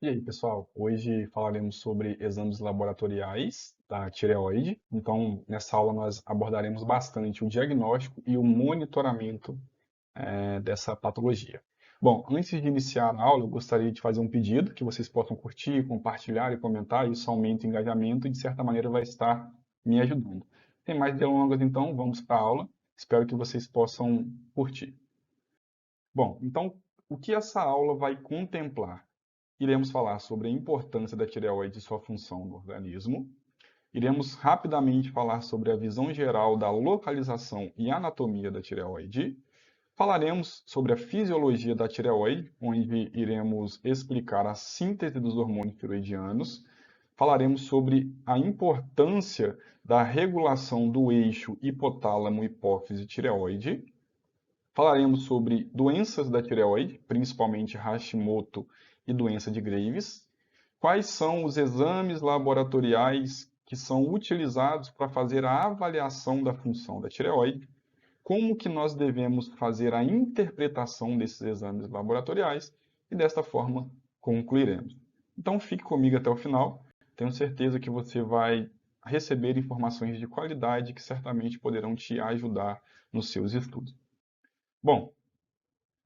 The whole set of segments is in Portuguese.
E aí, pessoal? Hoje falaremos sobre exames laboratoriais da tireoide. Então, nessa aula nós abordaremos bastante o diagnóstico e o monitoramento dessa patologia. Bom, antes de iniciar a aula, eu gostaria de fazer um pedido que vocês possam curtir, compartilhar e comentar. Isso aumenta o engajamento e, de certa maneira, vai estar me ajudando. Sem mais delongas, então, vamos para a aula. Espero que vocês possam curtir. Bom, então, o que essa aula vai contemplar? Iremos falar sobre a importância da tireoide e sua função no organismo. Iremos rapidamente falar sobre a visão geral da localização e anatomia da tireoide. Falaremos sobre a fisiologia da tireoide, onde iremos explicar a síntese dos hormônios tiroidianos. Falaremos sobre a importância da regulação do eixo hipotálamo-hipófise-tireoide. Falaremos sobre doenças da tireoide, principalmente Hashimoto e doença de Graves. Quais são os exames laboratoriais que são utilizados para fazer a avaliação da função da tireoide? Como que nós devemos fazer a interpretação desses exames laboratoriais? E desta forma concluiremos. Então fique comigo até o final. Tenho certeza que você vai receber informações de qualidade que certamente poderão te ajudar nos seus estudos. Bom,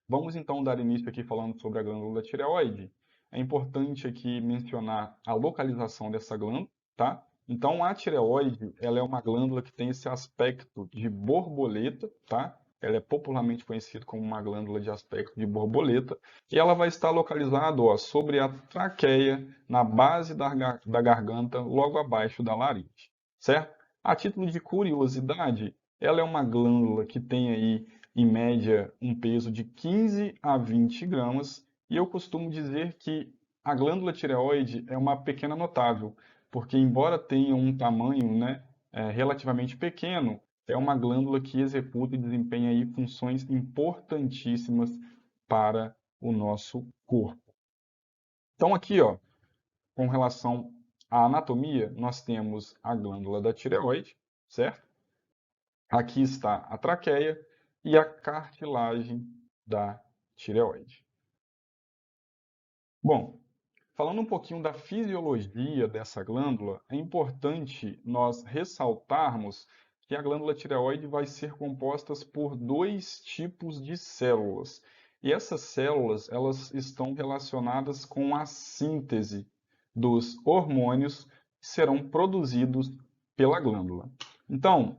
vamos então dar início aqui falando sobre a glândula tireoide. É importante aqui mencionar a localização dessa glândula, tá? Então, a tireoide, ela é uma glândula que tem esse aspecto de borboleta, tá? Ela é popularmente conhecida como uma glândula de aspecto de borboleta, e ela vai estar localizada, ó, sobre a traqueia, na base da garganta, logo abaixo da laringe, certo? A título de curiosidade, ela é uma glândula que tem aí em média, um peso de 15 a 20 gramas, e eu costumo dizer que a glândula tireoide é uma pequena notável, porque embora tenha um tamanho, né, relativamente pequeno, é uma glândula que executa e desempenha aí funções importantíssimas para o nosso corpo. Então aqui, ó, com relação à anatomia, nós temos a glândula da tireoide, certo? Aqui está a traqueia e a cartilagem da tireoide. Bom, falando um pouquinho da fisiologia dessa glândula, é importante nós ressaltarmos que a glândula tireoide vai ser composta por dois tipos de células. E essas células, elas estão relacionadas com a síntese dos hormônios que serão produzidos pela glândula. Então,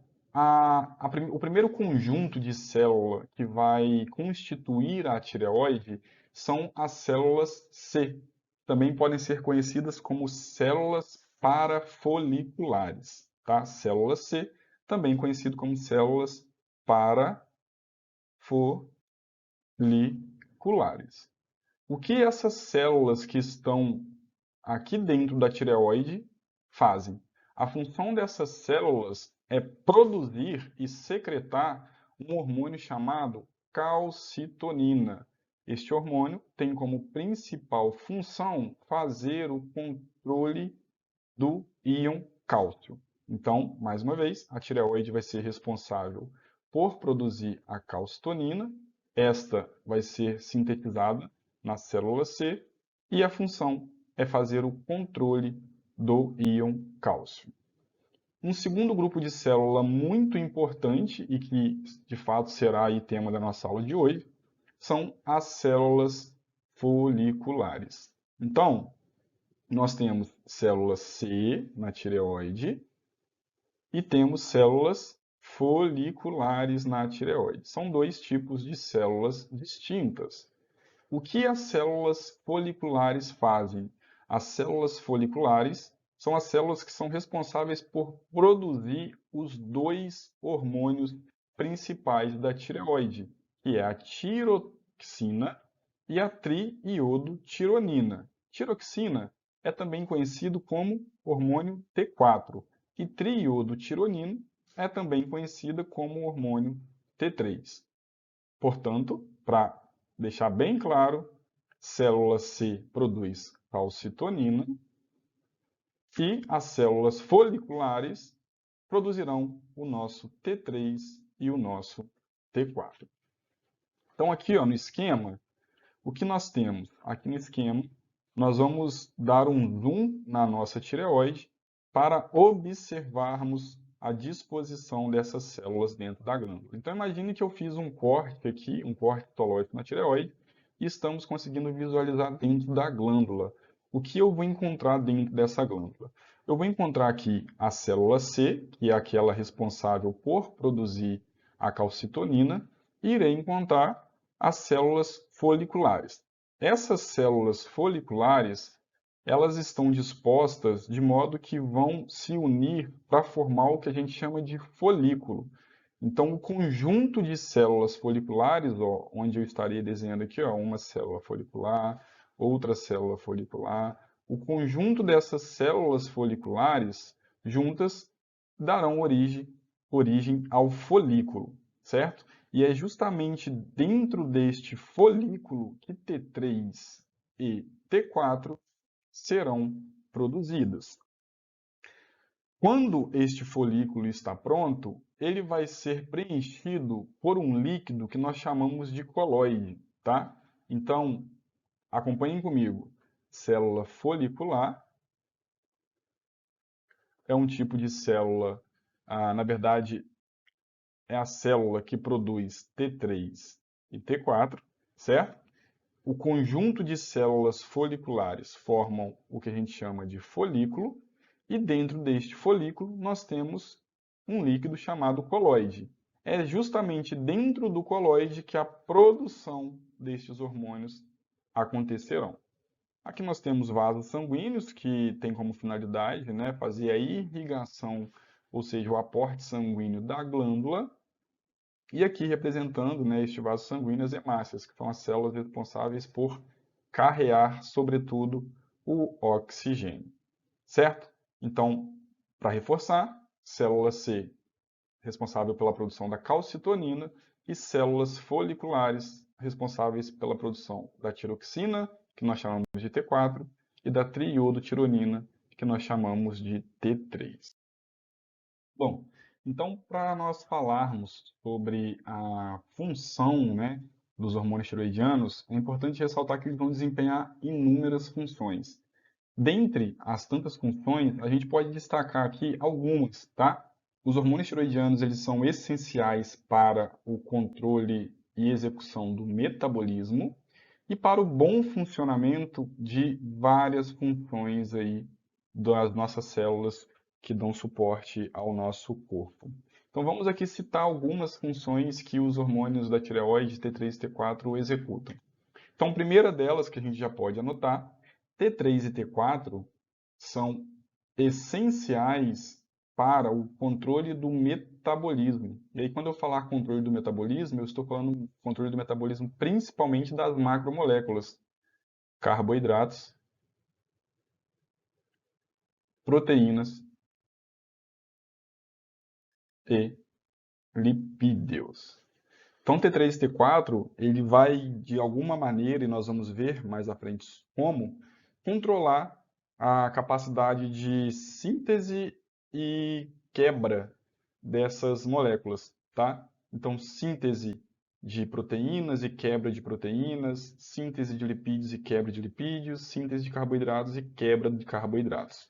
o primeiro conjunto de célula que vai constituir a tireoide são as células C. Também podem ser conhecidas como células parafoliculares, tá? Célula C, também conhecido como células parafoliculares. O que essas células que estão aqui dentro da tireoide fazem? A função dessas células é produzir e secretar um hormônio chamado calcitonina. Este hormônio tem como principal função fazer o controle do íon cálcio. Então, mais uma vez, a tireoide vai ser responsável por produzir a calcitonina. Esta vai ser sintetizada na célula C e a função é fazer o controle do íon cálcio. Um segundo grupo de célula muito importante e que de fato será aí tema da nossa aula de hoje são as células foliculares. Então, nós temos células C na tireoide e temos células foliculares na tireoide. São dois tipos de células distintas. O que as células foliculares fazem? As células foliculares são as células que são responsáveis por produzir os dois hormônios principais da tireoide, que é a tiroxina e a triiodotironina. Tiroxina é também conhecido como hormônio T4 e triiodotironina é também conhecida como hormônio T3. Portanto, para deixar bem claro, célula C produz calcitonina e as células foliculares produzirão o nosso T3 e o nosso T4. Então aqui, ó, no esquema, o que nós temos? Aqui no esquema, nós vamos dar um zoom na nossa tireoide para observarmos a disposição dessas células dentro da glândula. Então, imagine que eu fiz um corte aqui, um corte histológico na tireoide, e estamos conseguindo visualizar dentro da glândula. O que eu vou encontrar dentro dessa glândula? Eu vou encontrar aqui a célula C, que é aquela responsável por produzir a calcitonina, e irei encontrar as células foliculares. Essas células foliculares, elas estão dispostas de modo que vão se unir para formar o que a gente chama de folículo. Então, o conjunto de células foliculares, ó, onde eu estaria desenhando aqui, ó, uma célula folicular, outra célula folicular, o conjunto dessas células foliculares juntas darão origem ao folículo, certo? E é justamente dentro deste folículo que T3 e T4 serão produzidas. Quando este folículo está pronto, ele vai ser preenchido por um líquido que nós chamamos de coloide, tá? Então, acompanhem comigo. Célula folicular é um tipo de célula, na verdade, é a célula que produz T3 e T4, certo? O conjunto de células foliculares formam o que a gente chama de folículo, e dentro deste folículo nós temos um líquido chamado coloide. É justamente dentro do coloide que a produção destes hormônios acontecerão. Aqui nós temos vasos sanguíneos, que tem como finalidade, né, fazer a irrigação, ou seja, o aporte sanguíneo da glândula. E aqui representando, né, este vaso sanguíneo, as hemácias, que são as células responsáveis por carrear, sobretudo, o oxigênio. Certo? Então, para reforçar, célula C responsável pela produção da calcitonina e células foliculares responsáveis pela produção da tiroxina, que nós chamamos de T4, e da triiodotironina, que nós chamamos de T3. Bom, então, para nós falarmos sobre a função, né, dos hormônios tiroidianos, é importante ressaltar que eles vão desempenhar inúmeras funções. Dentre as tantas funções, a gente pode destacar aqui algumas, tá? Os hormônios tiroidianos, eles são essenciais para o controle e execução do metabolismo e para o bom funcionamento de várias funções aí das nossas células que dão suporte ao nosso corpo. Então vamos aqui citar algumas funções que os hormônios da tireoide T3 e T4 executam. Então, a primeira delas que a gente já pode anotar, T3 e T4 são essenciais para o controle do metabolismo. E aí, quando eu falar controle do metabolismo, eu estou falando controle do metabolismo principalmente das macromoléculas, carboidratos, proteínas e lipídios. Então, T3 e T4, ele vai, de alguma maneira, e nós vamos ver mais à frente como, controlar a capacidade de síntese e quebra dessas moléculas, tá? Então, síntese de proteínas e quebra de proteínas, síntese de lipídios e quebra de lipídios, síntese de carboidratos e quebra de carboidratos.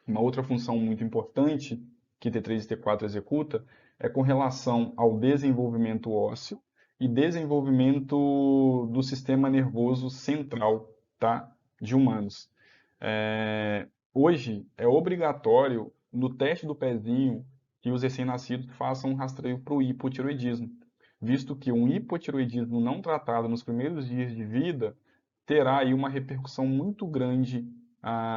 Uma outra função muito importante que T3 e T4 executa é com relação ao desenvolvimento ósseo e desenvolvimento do sistema nervoso central, tá? De humanos. Hoje é obrigatório no teste do pezinho que os recém-nascidos façam um rastreio para o hipotiroidismo, visto que um hipotiroidismo não tratado nos primeiros dias de vida terá aí uma repercussão muito grande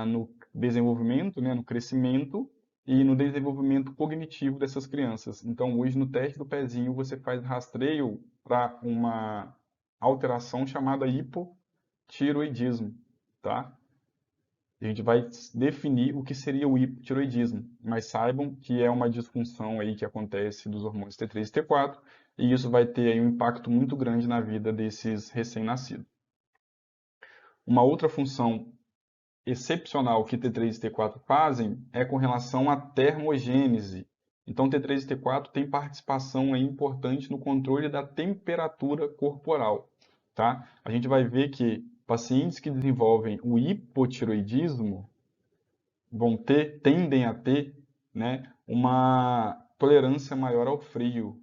no desenvolvimento, né, no crescimento e no desenvolvimento cognitivo dessas crianças. Então, hoje no teste do pezinho você faz rastreio para uma alteração chamada hipotiroidismo, tá? A gente vai definir o que seria o hipotiroidismo, mas saibam que é uma disfunção aí que acontece dos hormônios T3 e T4, e isso vai ter aí um impacto muito grande na vida desses recém-nascidos. Uma outra função excepcional que T3 e T4 fazem é com relação à termogênese. Então, T3 e T4 tem participação aí importante no controle da temperatura corporal, tá? A gente vai ver que Pacientes que desenvolvem o hipotireoidismo tendem a ter, né, uma tolerância maior ao frio,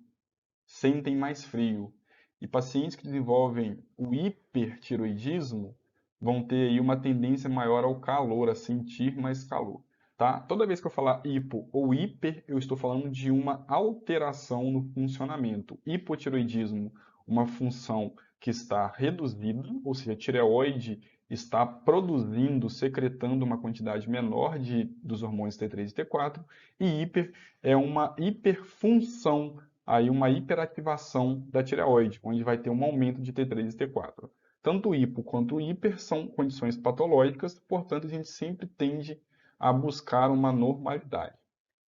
sentem mais frio. E pacientes que desenvolvem o hipertiroidismo vão ter aí uma tendência maior ao calor, a sentir mais calor, tá? Toda vez que eu falar hipo ou hiper, eu estou falando de uma alteração no funcionamento. Hipotiroidismo, uma função que está reduzida, ou seja, a tireoide está produzindo, secretando uma quantidade menor dos hormônios T3 e T4, e hiper é uma hiperfunção, aí uma hiperativação da tireoide, onde vai ter um aumento de T3 e T4. Tanto o hipo quanto o hiper são condições patológicas, portanto a gente sempre tende a buscar uma normalidade,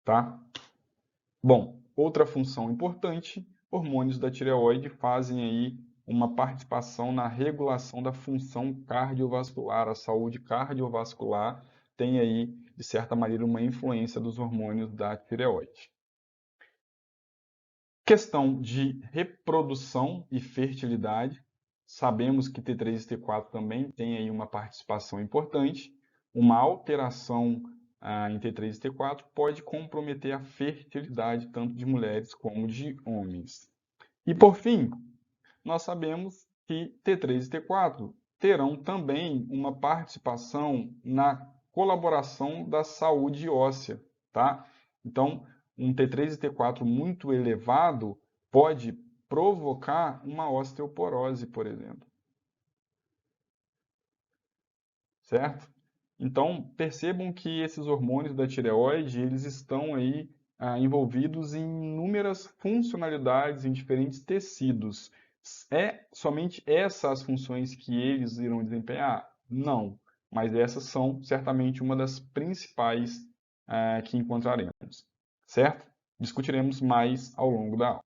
tá? Bom, outra função importante, hormônios da tireoide fazem aí uma participação na regulação da função cardiovascular. A saúde cardiovascular tem aí, de certa maneira, uma influência dos hormônios da tireoide. Questão de reprodução e fertilidade. Sabemos que T3 e T4 também tem aí uma participação importante. Uma alteração em T3 e T4 pode comprometer a fertilidade tanto de mulheres como de homens. E por fim, nós sabemos que T3 e T4 terão também uma participação na colaboração da saúde óssea, tá? Então, um T3 e T4 muito elevado pode provocar uma osteoporose, por exemplo, certo? Então, percebam que esses hormônios da tireoide, eles estão aí envolvidos em inúmeras funcionalidades em diferentes tecidos. É somente essas as funções que eles irão desempenhar? Não, mas essas são certamente uma das principais que encontraremos, certo? Discutiremos mais ao longo da aula.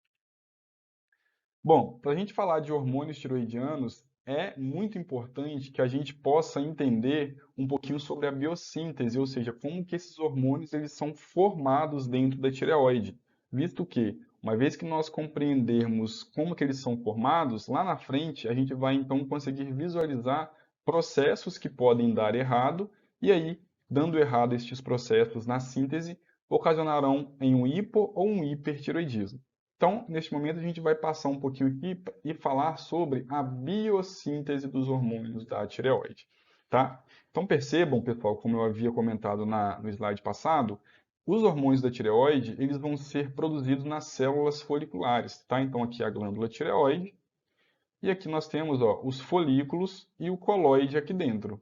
Bom, para a gente falar de hormônios tiroidianos, é muito importante que a gente possa entender um pouquinho sobre a biossíntese, ou seja, como que esses hormônios eles são formados dentro da tireoide, visto que, uma vez que nós compreendermos como que eles são formados, lá na frente a gente vai então conseguir visualizar processos que podem dar errado, e aí, dando errado estes processos na síntese, ocasionarão em um hipo ou um hipertiroidismo. Então, neste momento, a gente vai passar um pouquinho aqui e falar sobre a biossíntese dos hormônios da tireoide, tá? Então, percebam, pessoal, como eu havia comentado no slide passado, os hormônios da tireoide, eles vão ser produzidos nas células foliculares, tá? Então, aqui é a glândula tireoide, e aqui nós temos, ó, os folículos e o coloide aqui dentro,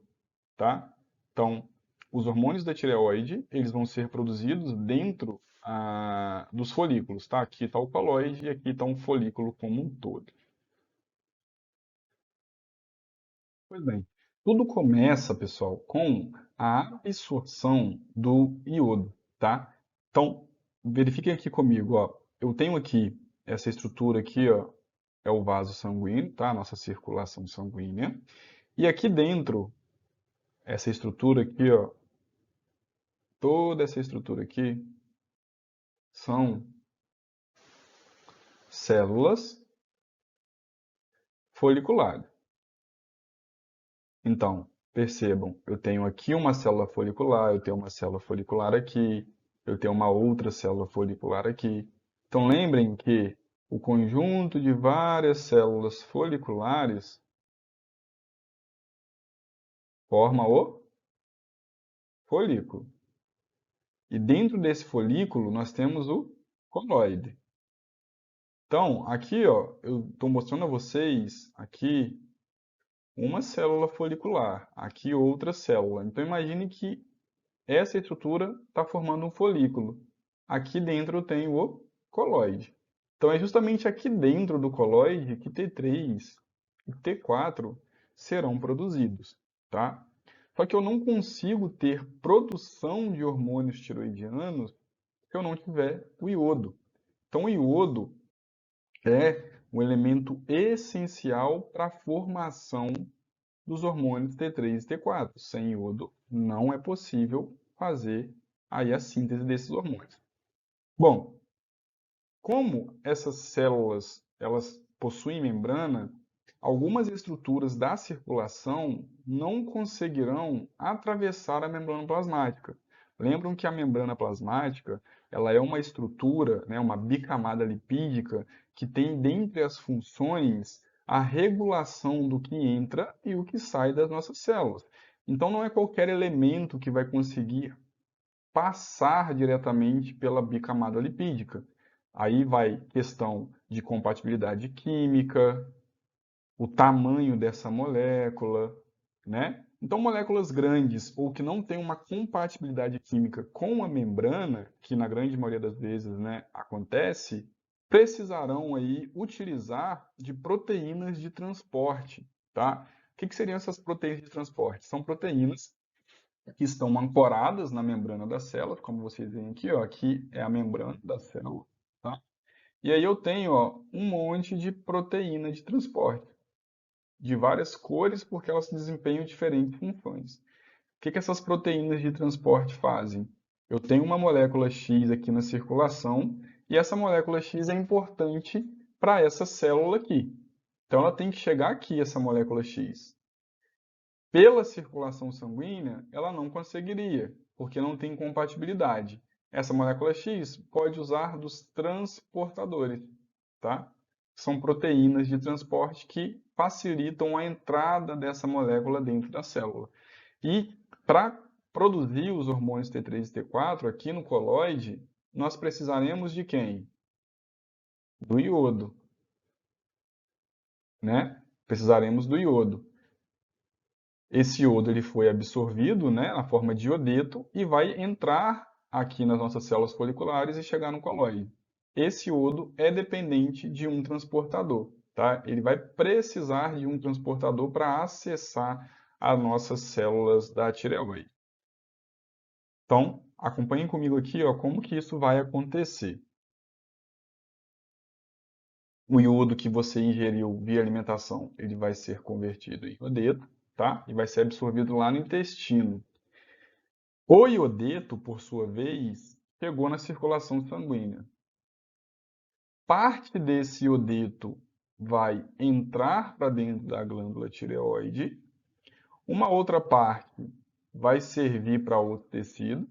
tá? Então, os hormônios da tireoide, eles vão ser produzidos dentro dos folículos, tá? Aqui está o coloide e aqui está um folículo como um todo. Pois bem, tudo começa, pessoal, com a absorção do iodo, tá? Então, verifiquem aqui comigo, ó. Eu tenho aqui essa estrutura aqui, ó, é o vaso sanguíneo, tá? A nossa circulação sanguínea. E aqui dentro, essa estrutura aqui, ó, toda essa estrutura aqui são células foliculares. Então, percebam, eu tenho aqui uma célula folicular, eu tenho uma célula folicular aqui, eu tenho uma outra célula folicular aqui. Então, lembrem que o conjunto de várias células foliculares forma o folículo. E dentro desse folículo nós temos o coloide. Então, aqui, ó, eu estou mostrando a vocês aqui uma célula folicular, aqui outra célula. Então, imagine que essa estrutura está formando um folículo. Aqui dentro eu tenho o coloide. Então, é justamente aqui dentro do coloide que T3 e T4 serão produzidos, tá? Só que eu não consigo ter produção de hormônios tiroidianos se eu não tiver o iodo. Então, o iodo é um elemento essencial para a formação dos hormônios T3 e T4. Sem iodo não é possível fazer aí a síntese desses hormônios. Bom, como essas células elas possuem membrana, algumas estruturas da circulação não conseguirão atravessar a membrana plasmática. Lembram que a membrana plasmática ela é uma estrutura, né, uma bicamada lipídica, que tem dentre as funções a regulação do que entra e o que sai das nossas células. Então, não é qualquer elemento que vai conseguir passar diretamente pela bicamada lipídica. Aí vai questão de compatibilidade química, o tamanho dessa molécula, né? Então, moléculas grandes ou que não têm uma compatibilidade química com a membrana, que na grande maioria das vezes, né, acontece, precisarão aí utilizar de proteínas de transporte, tá? O que seriam essas proteínas de transporte? São proteínas que estão ancoradas na membrana da célula, como vocês veem aqui, ó, aqui é a membrana da célula, tá? E aí eu tenho, ó, um monte de proteína de transporte, de várias cores, porque elas desempenham diferentes funções. O que essas proteínas de transporte fazem? Eu tenho uma molécula X aqui na circulação, e essa molécula X é importante para essa célula aqui. Então ela tem que chegar aqui, essa molécula X. Pela circulação sanguínea, ela não conseguiria, porque não tem compatibilidade. Essa molécula X pode usar dos transportadores, tá? São proteínas de transporte que facilitam a entrada dessa molécula dentro da célula. E para produzir os hormônios T3 e T4 aqui no colóide, nós precisaremos de quem? Do iodo, né? Precisaremos do iodo. Esse iodo ele foi absorvido, né, na forma de iodeto e vai entrar aqui nas nossas células foliculares e chegar no colóide. Esse iodo é dependente de um transportador, tá? Ele vai precisar de um transportador para acessar as nossas células da tireoide. Então, acompanhem comigo aqui, ó, como que isso vai acontecer. O iodo que você ingeriu via alimentação, ele vai ser convertido em iodeto, tá? E vai ser absorvido lá no intestino. O iodeto, por sua vez, chegou na circulação sanguínea. Parte desse iodeto vai entrar para dentro da glândula tireoide, uma outra parte vai servir para outro tecido,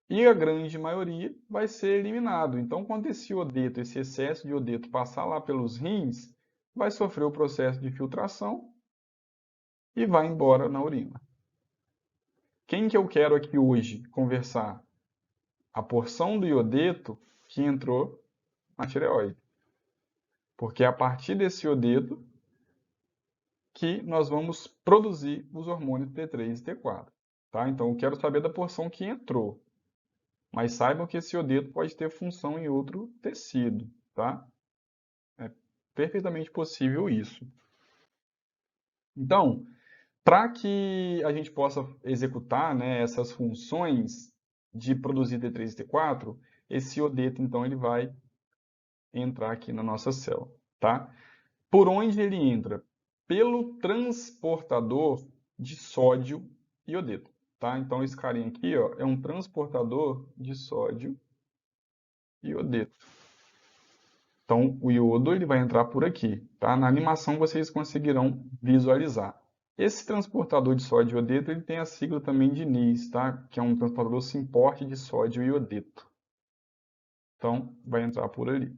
e a grande maioria vai ser eliminado. Então, quando esse iodeto, esse excesso de iodeto passar lá pelos rins, vai sofrer o processo de filtração e vai embora na urina. Quem que eu quero aqui hoje conversar? A porção do iodeto que entrou na tireoide. Porque é a partir desse iodeto que nós vamos produzir os hormônios T3 e T4. Tá? Então, eu quero saber da porção que entrou. Mas saibam que esse iodeto pode ter função em outro tecido. Tá? É perfeitamente possível isso. Então, para que a gente possa executar, né, essas funções de produzir T3 e T4, esse iodeto, então, ele vai entrar aqui na nossa célula. Tá? Por onde ele entra? Pelo transportador de sódio e iodeto. Tá? Então, esse carinha aqui, ó, é um transportador de sódio e iodeto. Então, o iodo ele vai entrar por aqui. Tá? Na animação, vocês conseguirão visualizar. Esse transportador de sódio e iodeto ele tem a sigla também de NIS, tá? Que é um transportador simporte de sódio e iodeto. Então, vai entrar por ali.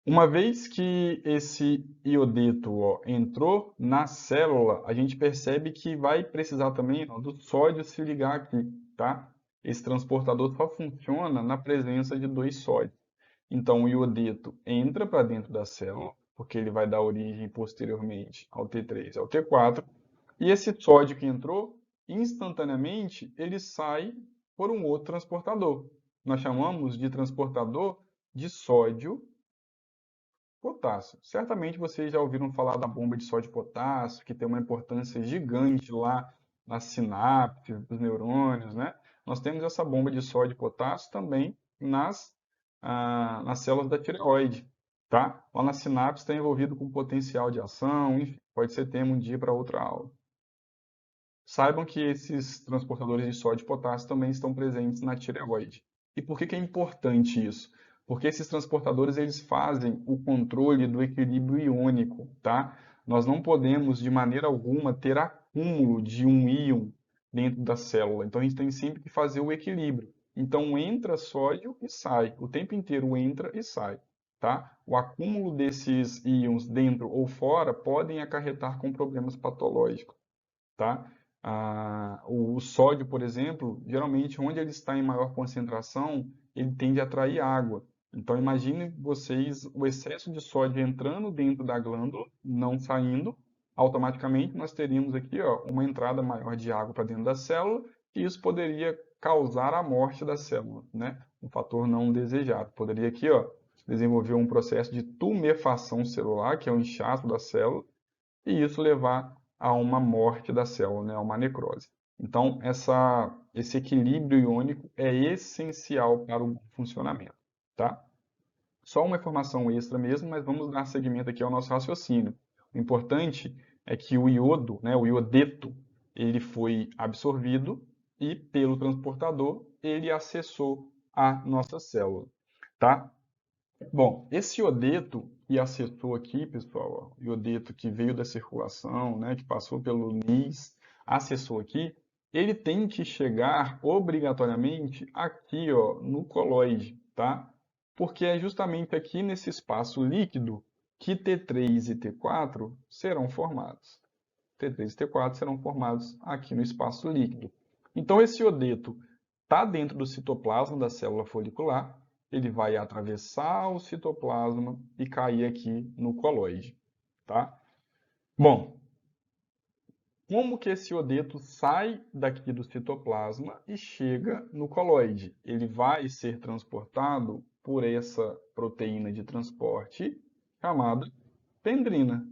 Uma vez que esse iodeto, ó, entrou na célula, a gente percebe que vai precisar também, ó, do sódio se ligar aqui, tá? Esse transportador só funciona na presença de dois sódios. Então, o iodeto entra para dentro da célula, porque ele vai dar origem posteriormente ao T3 e ao T4. E esse sódio que entrou, instantaneamente, ele sai por um outro transportador. Nós chamamos de transportador de sódio potássio. Certamente vocês já ouviram falar da bomba de sódio e potássio, que tem uma importância gigante lá nas sinapses dos neurônios, né? Nós temos essa bomba de sódio e potássio também nas células da tireoide, tá? Lá na sinapse está envolvido com potencial de ação, enfim, pode ser tema um dia para outra aula. Saibam que esses transportadores de sódio e potássio também estão presentes na tireoide. E por que é importante isso? Porque esses transportadores eles fazem o controle do equilíbrio iônico, tá? Nós não podemos, de maneira alguma, ter acúmulo de um íon dentro da célula. Então, a gente tem sempre que fazer o equilíbrio. Então, entra sódio e sai. O tempo inteiro entra e sai, tá? O acúmulo desses íons dentro ou fora podem acarretar com problemas patológicos, tá? O sódio, por exemplo, geralmente onde ele está em maior concentração, ele tende a atrair água. Então, imagine vocês o excesso de sódio entrando dentro da glândula, não saindo, automaticamente nós teríamos aqui ó, uma entrada maior de água para dentro da célula, e isso poderia causar a morte da célula, né? Um fator não desejado. Poderia aqui ó, desenvolver um processo de tumefação celular, que é o inchaço da célula, e isso levar a uma morte da célula, né, a uma necrose. Então, esse equilíbrio iônico é essencial para o funcionamento, tá? Só uma informação extra mesmo, mas vamos dar seguimento aqui ao nosso raciocínio. O importante é que o iodo, né, o iodeto, ele foi absorvido e pelo transportador ele acessou a nossa célula, tá? Bom, esse iodeto que acessou aqui, pessoal, ó, iodeto que veio da circulação, né, que passou pelo NIS, acessou aqui, ele tem que chegar obrigatoriamente aqui, ó, no coloide, tá? Porque é justamente aqui nesse espaço líquido que T3 e T4 serão formados. T3 e T4 serão formados aqui no espaço líquido. Então, esse iodeto está dentro do citoplasma da célula folicular, ele vai atravessar o citoplasma e cair aqui no coloide, tá? Bom, como que esse iodeto sai daqui do citoplasma e chega no coloide? Ele vai ser transportado por essa proteína de transporte chamada pendrina.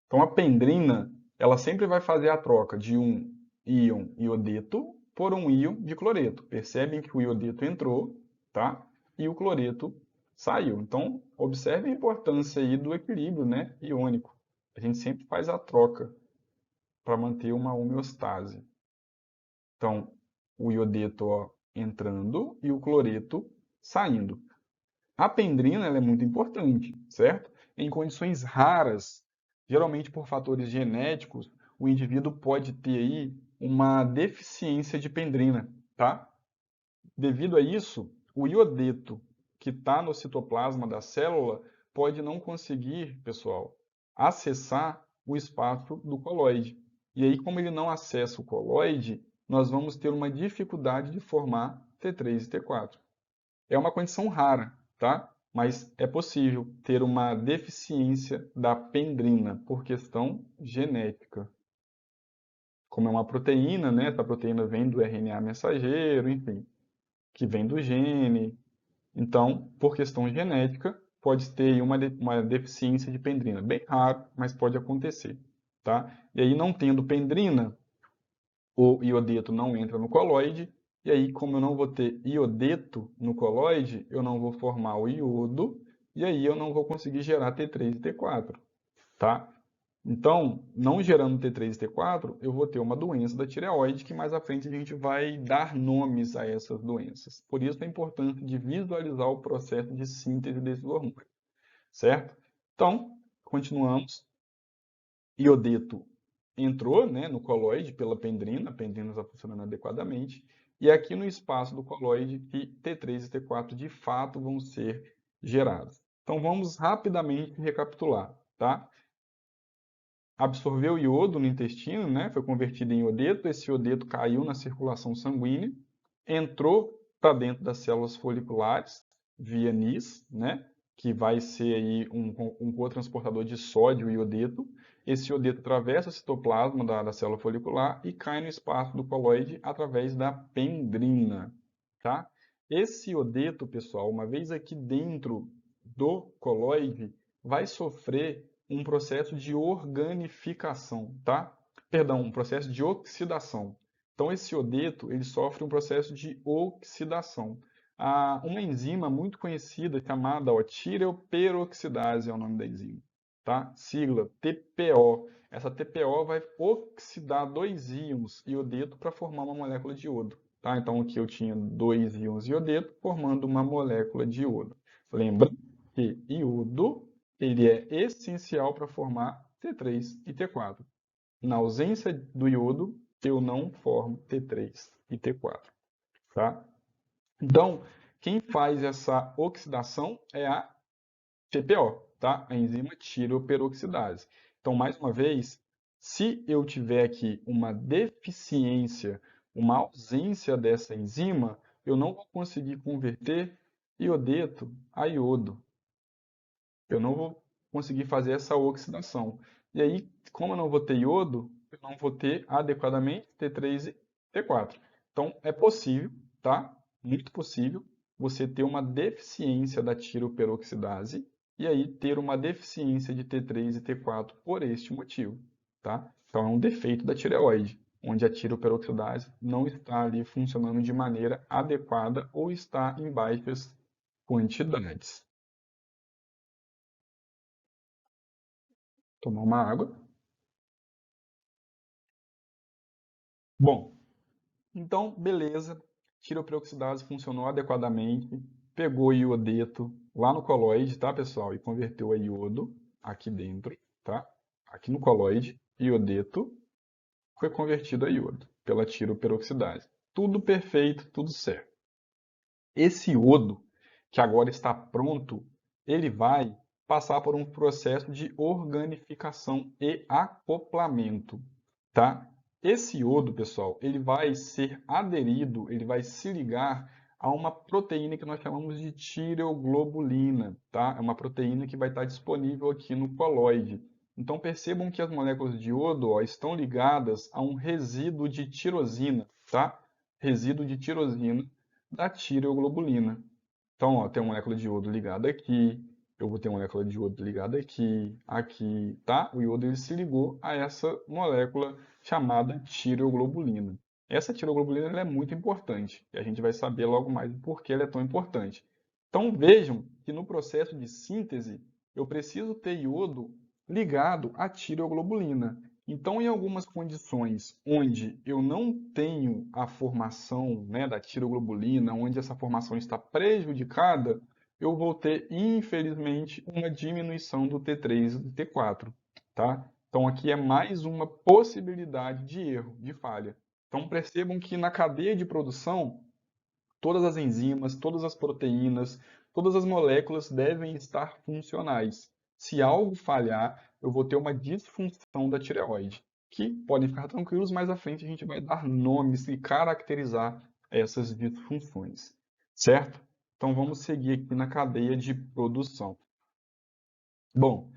Então, a pendrina, ela sempre vai fazer a troca de um íon iodeto por um íon de cloreto. Percebem que o iodeto entrou, tá? E o cloreto saiu. Então, observe a importância aí do equilíbrio, né, iônico. A gente sempre faz a troca para manter uma homeostase. Então, o iodeto ó, entrando e o cloreto saindo. A pendrina ela é muito importante, certo? Em condições raras, geralmente por fatores genéticos, o indivíduo pode ter aí uma deficiência de pendrina, tá? Devido a isso, o iodeto que está no citoplasma da célula pode não conseguir, pessoal, acessar o espaço do coloide. E aí, como ele não acessa o coloide, nós vamos ter uma dificuldade de formar T3 e T4. É uma condição rara, tá? Mas é possível ter uma deficiência da pendrina por questão genética. Como é uma proteína, né? Essa proteína vem do RNA mensageiro, enfim, que vem do gene. Então, por questão genética, pode ter uma deficiência de pendrina. Bem raro, mas pode acontecer, tá? E aí, não tendo pendrina, o iodeto não entra no coloide, e aí, como eu não vou ter iodeto no coloide, eu não vou formar o iodo, e aí eu não vou conseguir gerar T3 e T4, tá? Então, não gerando T3 e T4, eu vou ter uma doença da tireoide, que mais à frente a gente vai dar nomes a essas doenças. Por isso a importância de visualizar o processo de síntese desses hormônios, certo? Então, continuamos. Iodeto entrou, né, no coloide pela pendrina, a pendrina está funcionando adequadamente, e aqui no espaço do coloide que T3 e T4 de fato vão ser gerados. Então vamos rapidamente recapitular, tá? Absorveu iodo no intestino, né, foi convertido em iodeto, esse iodeto caiu na circulação sanguínea, entrou para dentro das células foliculares via NIS, né, que vai ser aí um cotransportador de sódio e iodeto. Esse iodeto atravessa o citoplasma da célula folicular e cai no espaço do coloide através da pendrina, tá? Esse iodeto, pessoal, uma vez aqui dentro do coloide, vai sofrer um processo de organificação, tá? Perdão, um processo de oxidação. Então, esse iodeto ele sofre um processo de oxidação. Uma enzima muito conhecida chamada tireoperoxidase é o nome da enzima, tá? Sigla TPO. Essa TPO vai oxidar dois íons iodeto para formar uma molécula de iodo, tá? Então, aqui eu tinha 2 íons de iodeto formando uma molécula de iodo. Lembra que iodo ele é essencial para formar T3 e T4. Na ausência do iodo, eu não formo T3 e T4, tá? Então, quem faz essa oxidação é a TPO, tá? A enzima tiroperoxidase. Então, mais uma vez, se eu tiver aqui uma deficiência, uma ausência dessa enzima, eu não vou conseguir converter iodeto a iodo. Eu não vou conseguir fazer essa oxidação. E aí, como eu não vou ter iodo, eu não vou ter adequadamente T3 e T4. Então, é possível, tá? Muito possível, você ter uma deficiência da tiroperoxidase e aí ter uma deficiência de T3 e T4 por este motivo, tá? Então, é um defeito da tireoide, onde a tiroperoxidase não está ali funcionando de maneira adequada ou está em baixas quantidades. Tomar uma água. Bom, então, beleza. Tiroperoxidase funcionou adequadamente. Pegou iodeto lá no coloide, tá, pessoal? E converteu a iodo aqui dentro, tá? Aqui no coloide, iodeto foi convertido a iodo pela tiroperoxidase. Tudo perfeito, tudo certo. Esse iodo, que agora está pronto, ele vai passar por um processo de organificação e acoplamento, tá? Esse iodo, pessoal, ele vai ser aderido, ele vai se ligar a uma proteína que nós chamamos de tireoglobulina, tá? É uma proteína que vai estar disponível aqui no coloide. Então percebam que as moléculas de iodo, ó, estão ligadas a um resíduo de tirosina, tá? Resíduo de tirosina da tireoglobulina. Então, ó, tem uma molécula de iodo ligada aqui, eu vou ter uma molécula de iodo ligada aqui, aqui, tá? O iodo ele se ligou a essa molécula chamada tireoglobulina. Essa tireoglobulina ela é muito importante e a gente vai saber logo mais por que ela é tão importante. Então, vejam que no processo de síntese eu preciso ter iodo ligado à tireoglobulina. Então, em algumas condições onde eu não tenho a formação, né, da tiroglobulina, onde essa formação está prejudicada, eu vou ter, infelizmente, uma diminuição do T3 e do T4, tá? Então, aqui é mais uma possibilidade de erro, de falha. Então, percebam que na cadeia de produção, todas as enzimas, todas as proteínas, todas as moléculas devem estar funcionais. Se algo falhar, eu vou ter uma disfunção da tireoide, que podem ficar tranquilos, mais à frente a gente vai dar nomes e caracterizar essas disfunções, certo? Então vamos seguir aqui na cadeia de produção. Bom,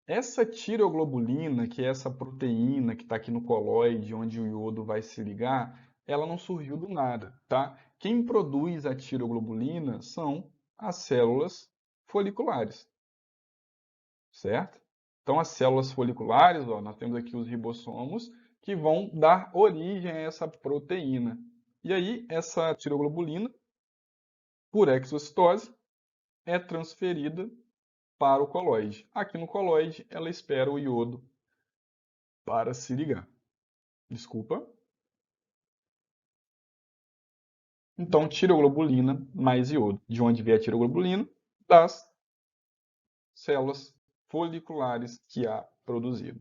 essa tireoglobulina, que é essa proteína que está aqui no coloide, onde o iodo vai se ligar, ela não surgiu do nada, tá? Quem produz a tireoglobulina são as células foliculares, certo? Então, as células foliculares, ó, nós temos aqui os ribossomos, que vão dar origem a essa proteína. E aí, essa tireoglobulina, por exocitose, é transferida para o coloide. Aqui no coloide, ela espera o iodo para se ligar. Desculpa. Então, tireoglobulina mais iodo. De onde vem a tireoglobulina? Das células foliculares que há produzido.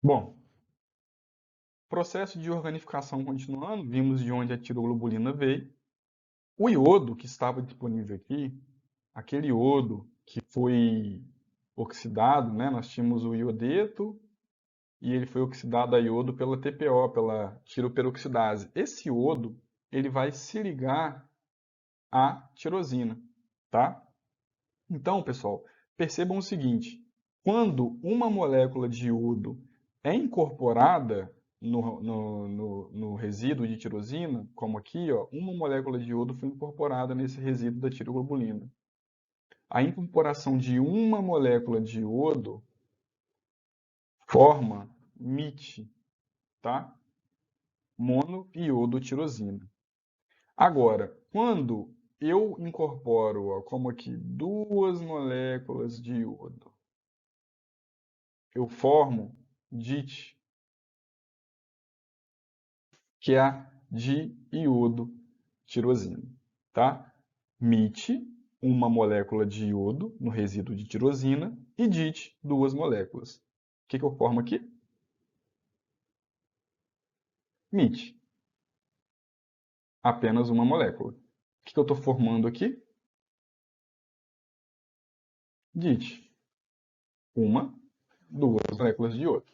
Bom, processo de organificação continuando, vimos de onde a tireoglobulina veio. O iodo que estava disponível aqui, aquele iodo que foi oxidado, né? Nós tínhamos o iodeto e ele foi oxidado a iodo pela TPO, pela tiroperoxidase. Esse iodo, ele vai se ligar à tirosina, tá? Então, pessoal, percebam o seguinte: quando uma molécula de iodo é incorporada no resíduo de tirosina, como aqui, ó, uma molécula de iodo foi incorporada nesse resíduo da tiroglobulina. A incorporação de uma molécula de iodo forma MIT, tá? Monoiodotirosina. Agora, quando eu incorporo, ó, como aqui, 2 moléculas de iodo, eu formo DIT, que é a diiodotirosina, tá? MIT, uma molécula de iodo no resíduo de tirosina, e DIT, 2 moléculas. O que eu formo aqui? MIT, apenas uma molécula. O que eu estou formando aqui? DIT, 2 moléculas de iodo,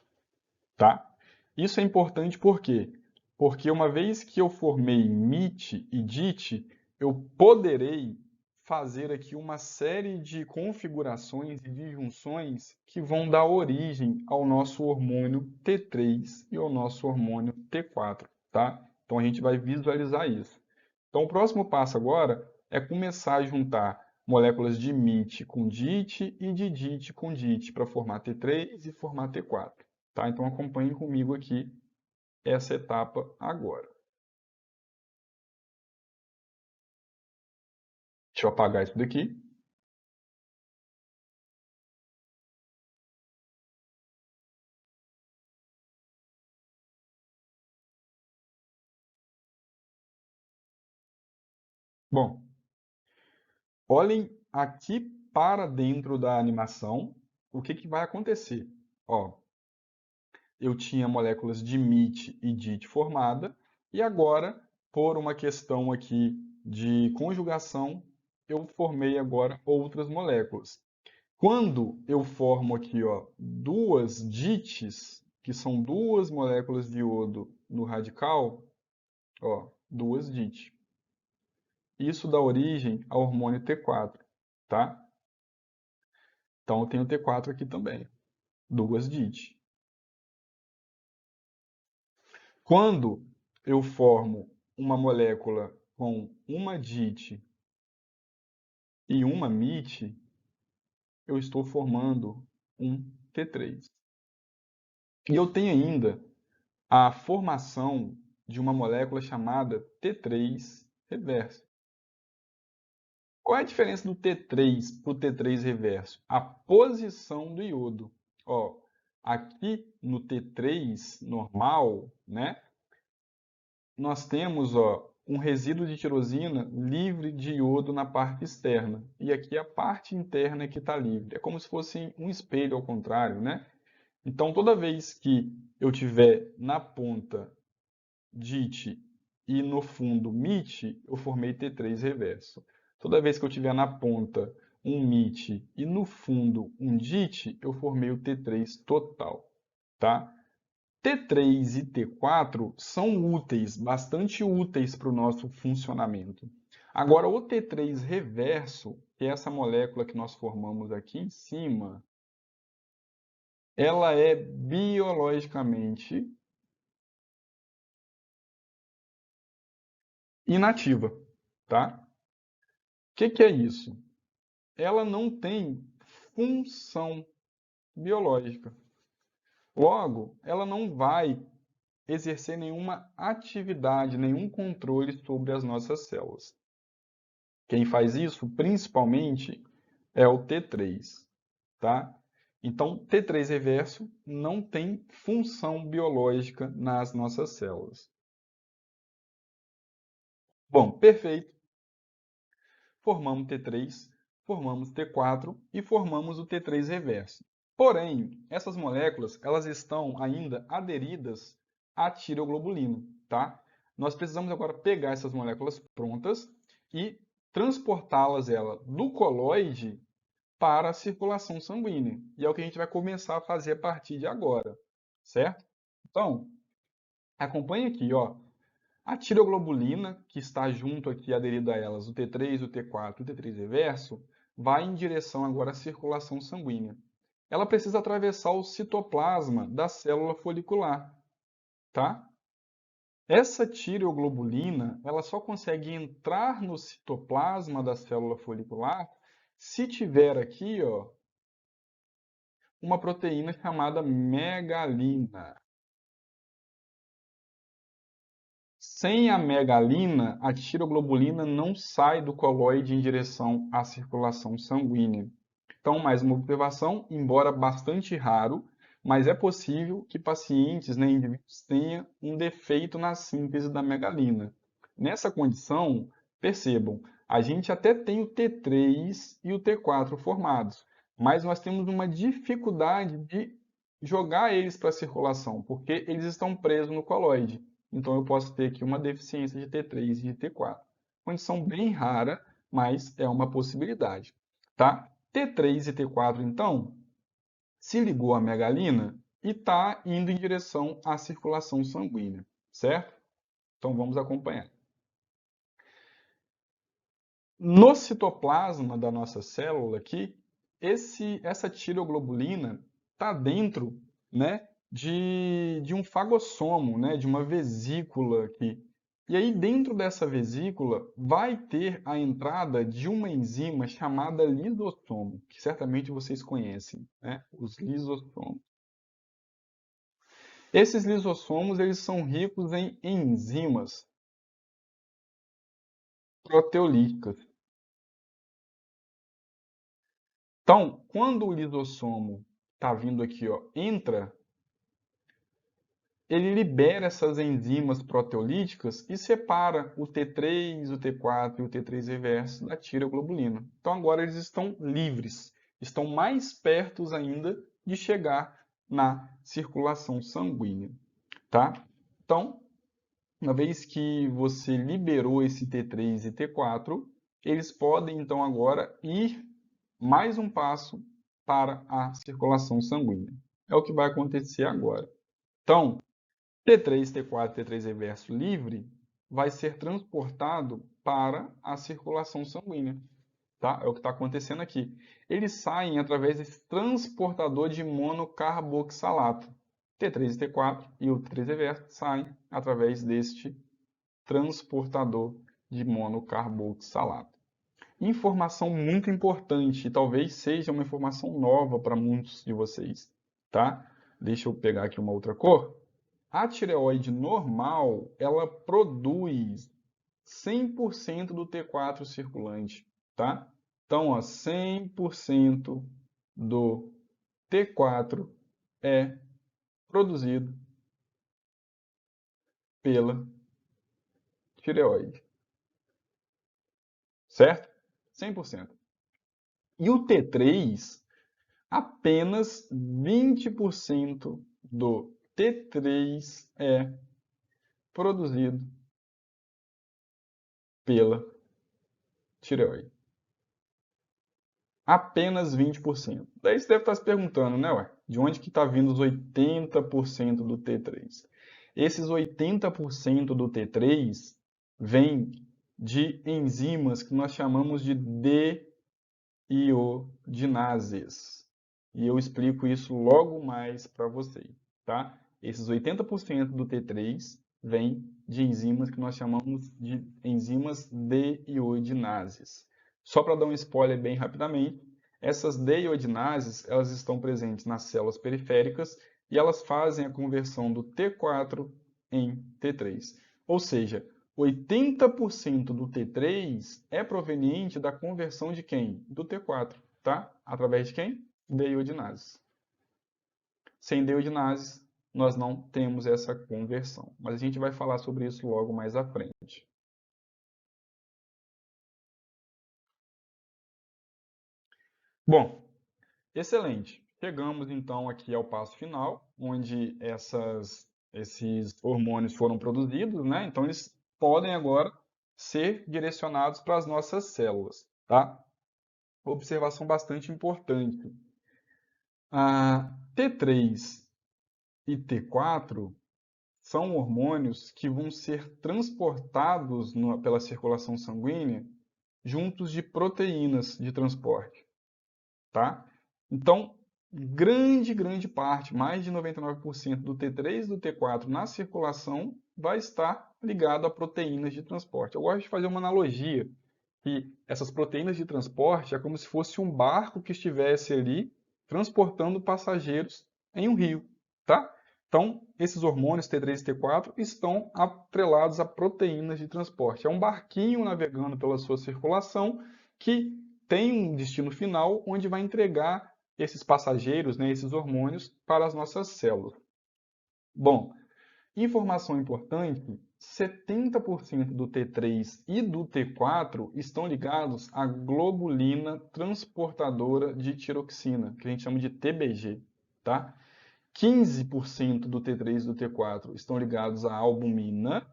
tá? Isso é importante por quê? Porque uma vez que eu formei MIT e DIT, eu poderei fazer aqui uma série de configurações e de junções que vão dar origem ao nosso hormônio T3 e ao nosso hormônio T4, tá? Então a gente vai visualizar isso. Então o próximo passo agora é começar a juntar moléculas de MIT com DIT e de DIT com DIT para formar T3 e formar T4. Tá? Então acompanhem comigo aqui essa etapa agora. Deixa eu apagar isso daqui. Bom, olhem aqui para dentro da animação o que vai acontecer. Ó, eu tinha moléculas de MIT e DIT formada e agora, por uma questão aqui de conjugação, eu formei agora outras moléculas. Quando eu formo aqui, ó, 2 DITs, que são 2 moléculas de iodo no radical, ó, 2 DIT. Isso dá origem ao hormônio T4, tá? Então eu tenho T4 aqui também, 2 DIT. Quando eu formo uma molécula com uma DIT e uma MIT, eu estou formando um T3. E eu tenho ainda a formação de uma molécula chamada T3 reverso. Qual é a diferença do T3 para o T3 reverso? A posição do iodo. Ó, aqui no T3 normal, né, nós temos, ó, um resíduo de tirosina livre de iodo na parte externa. E aqui a parte interna que está livre. É como se fosse um espelho ao contrário, né? Então, toda vez que eu tiver na ponta DIT e no fundo MIT, eu formei T3 reverso. Toda vez que eu tiver na ponta um MIT e no fundo um DIT, eu formei o T3 total, tá? T3 e T4 são úteis, bastante úteis para o nosso funcionamento. Agora, o T3 reverso, que é essa molécula que nós formamos aqui em cima, ela é biologicamente inativa, tá? O que é isso? Ela não tem função biológica. Logo, ela não vai exercer nenhuma atividade, nenhum controle sobre as nossas células. Quem faz isso, principalmente, é o T3, tá? Então, T3 reverso não tem função biológica nas nossas células. Bom, perfeito. Formamos T3, formamos T4 e formamos o T3 reverso. Porém, essas moléculas, elas estão ainda aderidas à tireoglobulina, tá? Nós precisamos agora pegar essas moléculas prontas e transportá-las do coloide para a circulação sanguínea. E é o que a gente vai começar a fazer a partir de agora, certo? Então, acompanhe aqui, ó. A tireoglobulina, que está junto aqui, aderida a elas, o T3, o T4 e o T3 reverso, vai em direção agora à circulação sanguínea. Ela precisa atravessar o citoplasma da célula folicular, tá? Essa tireoglobulina, ela só consegue entrar no citoplasma da célula folicular se tiver aqui, ó, uma proteína chamada megalina. Sem a megalina, a tiroglobulina não sai do coloide em direção à circulação sanguínea. Então, mais uma observação, embora bastante raro, mas é possível que pacientes, né, indivíduos tenham um defeito na síntese da megalina. Nessa condição, percebam, a gente até tem o T3 e o T4 formados, mas nós temos uma dificuldade de jogar eles para a circulação, porque eles estão presos no coloide. Então, eu posso ter aqui uma deficiência de T3 e de T4. Condição bem rara, mas é uma possibilidade. Tá? T3 e T4, então, se ligou à megalina e está indo em direção à circulação sanguínea, certo? Então, vamos acompanhar. No citoplasma da nossa célula aqui, essa tireoglobulina está dentro, né, de um fagossomo, né, de uma vesícula aqui. E aí, dentro dessa vesícula, vai ter a entrada de uma enzima chamada lisossomo, que certamente vocês conhecem, né, os lisossomos. Esses lisossomos, eles são ricos em enzimas proteolíticas. Então, quando o lisossomo está vindo aqui, ó, entra, ele libera essas enzimas proteolíticas e separa o T3, o T4 e o T3 reverso da tireoglobulina. Então, agora eles estão livres, estão mais perto ainda de chegar na circulação sanguínea, tá? Então, uma vez que você liberou esse T3 e T4, eles podem então agora ir mais um passo para a circulação sanguínea. É o que vai acontecer agora. Então, T3, T4, T3 reverso livre vai ser transportado para a circulação sanguínea. Tá? É o que está acontecendo aqui. Eles saem através desse transportador de monocarboxalato. T3 e T4 e o T3 reverso saem através deste transportador de monocarboxalato. Informação muito importante, talvez seja uma informação nova para muitos de vocês, tá? Deixa eu pegar aqui uma outra cor. A tireoide normal, ela produz 100% do T4 circulante, tá? Então, ó, 100% do T4 é produzido pela tireoide, certo? 100%. E o T3, apenas 20% do T3 é produzido pela tireoide. Apenas 20%. Daí você deve estar se perguntando, né, ué, de onde que está vindo os 80% do T3? Esses 80% do T3 vem de enzimas que nós chamamos de deiodinases. E eu explico isso logo mais para vocês, tá? Esses 80% do T3 vem de enzimas que nós chamamos de enzimas deiodinases. Só para dar um spoiler bem rapidamente, essas deiodinases, elas estão presentes nas células periféricas e elas fazem a conversão do T4 em T3. Ou seja, 80% do T3 é proveniente da conversão de quem? Do T4, tá? Através de quem? Deiodinases. Sem deiodinases, nós não temos essa conversão. Mas a gente vai falar sobre isso logo mais à frente. Bom, excelente. Chegamos então aqui ao passo final, onde esses hormônios foram produzidos, né? Então eles podem agora ser direcionados para as nossas células, tá? Observação bastante importante. A T3 e T4 são hormônios que vão ser transportados pela circulação sanguínea juntos de proteínas de transporte, tá? Então, grande parte, mais de 99% do T3 e do T4 na circulação vai estar ligado a proteínas de transporte. Eu gosto de fazer uma analogia que essas proteínas de transporte é como se fosse um barco que estivesse ali transportando passageiros em um rio, tá? Então, esses hormônios T3 e T4 estão atrelados a proteínas de transporte. É um barquinho navegando pela sua circulação que tem um destino final onde vai entregar esses passageiros, né, esses hormônios, para as nossas células. Bom, informação importante, 70% do T3 e do T4 estão ligados à globulina transportadora de tiroxina, que a gente chama de TBG, tá? 15% do T3 e do T4 estão ligados à albumina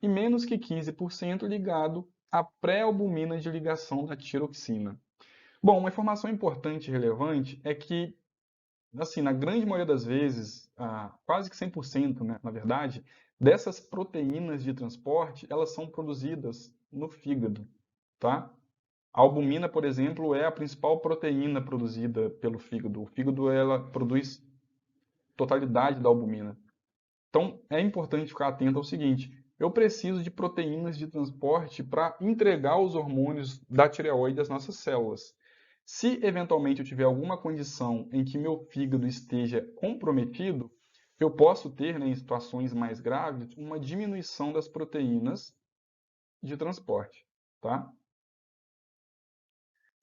e menos que 15% ligado à pré-albumina de ligação da tiroxina. Bom, uma informação importante e relevante é que, assim, na grande maioria das vezes, quase que 100%, né, na verdade, dessas proteínas de transporte, elas são produzidas no fígado, tá? A albumina, por exemplo, é a principal proteína produzida pelo fígado. O fígado, ela produz totalidade da albumina. Então, é importante ficar atento ao seguinte: eu preciso de proteínas de transporte para entregar os hormônios da tireoide às nossas células. Se eventualmente eu tiver alguma condição em que meu fígado esteja comprometido, eu posso ter, né, em situações mais graves, uma diminuição das proteínas de transporte, tá?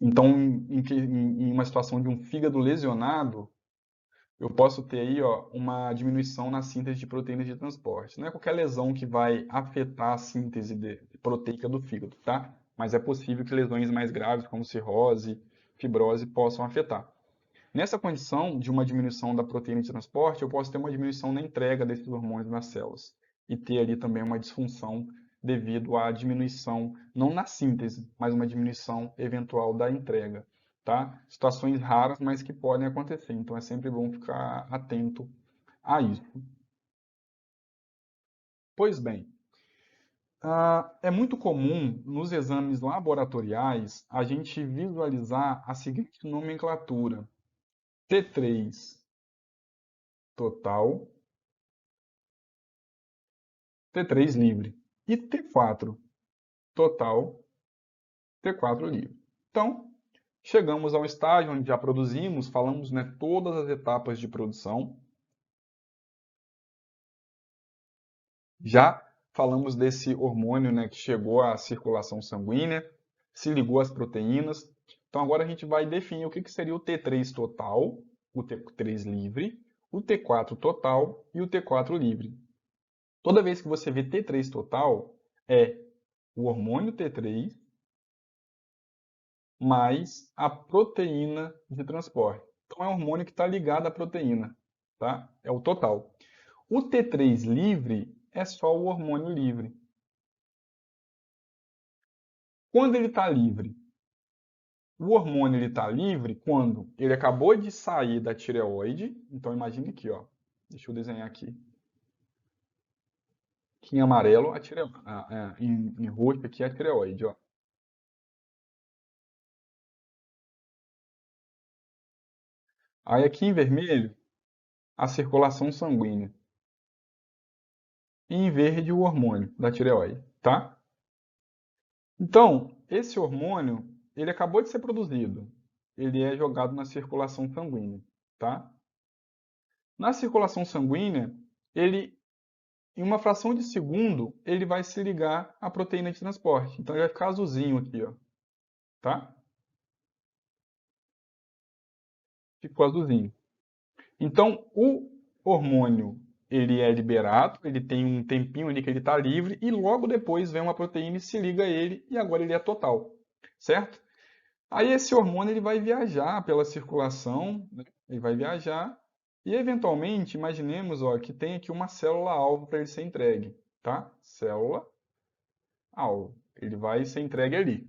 Então, em uma situação de um fígado lesionado, eu posso ter aí, ó, uma diminuição na síntese de proteínas de transporte. Não é qualquer lesão que vai afetar a síntese proteica do fígado, tá? Mas é possível que lesões mais graves, como cirrose, fibrose, possam afetar. Nessa condição de uma diminuição da proteína de transporte, eu posso ter uma diminuição na entrega desses hormônios nas células e ter ali também uma disfunção devido à diminuição, não na síntese, mas uma diminuição eventual da entrega, tá? Situações raras, mas que podem acontecer, então é sempre bom ficar atento a isso. Pois bem, é muito comum nos exames laboratoriais a gente visualizar a seguinte nomenclatura: T3 total, T3 livre e T4 total, T4 livre. Então, chegamos ao estágio onde já produzimos, falamos, né, todas as etapas de produção. Já falamos desse hormônio, né, que chegou à circulação sanguínea, se ligou às proteínas. Então agora a gente vai definir o que seria o T3 total, o T3 livre, o T4 total e o T4 livre. Toda vez que você vê T3 total, é o hormônio T3 mais a proteína de transporte. Então é um hormônio que está ligado à proteína, tá? É o total. O T3 livre é só o hormônio livre. Quando ele está livre? O hormônio está livre quando ele acabou de sair da tireoide. Então imagine aqui, ó. Deixa eu desenhar aqui. Aqui em amarelo, em roxo aqui é a tireoide, ó. Aí aqui em vermelho, a circulação sanguínea. E em verde, o hormônio da tireoide, tá? Então, esse hormônio, ele acabou de ser produzido. Ele é jogado na circulação sanguínea, tá? Na circulação sanguínea, ele, em uma fração de segundo, ele vai se ligar à proteína de transporte. Então, ele vai ficar azulzinho aqui, ó, tá? Ficou azulzinho. Então, o hormônio, ele é liberado, ele tem um tempinho ali que ele está livre, e logo depois vem uma proteína e se liga a ele, e agora ele é total, certo? Aí esse hormônio ele vai viajar pela circulação, né? Ele vai viajar e eventualmente, imaginemos, ó, que tem aqui uma célula-alvo para ele ser entregue, tá? Célula-alvo. Ele vai ser entregue ali.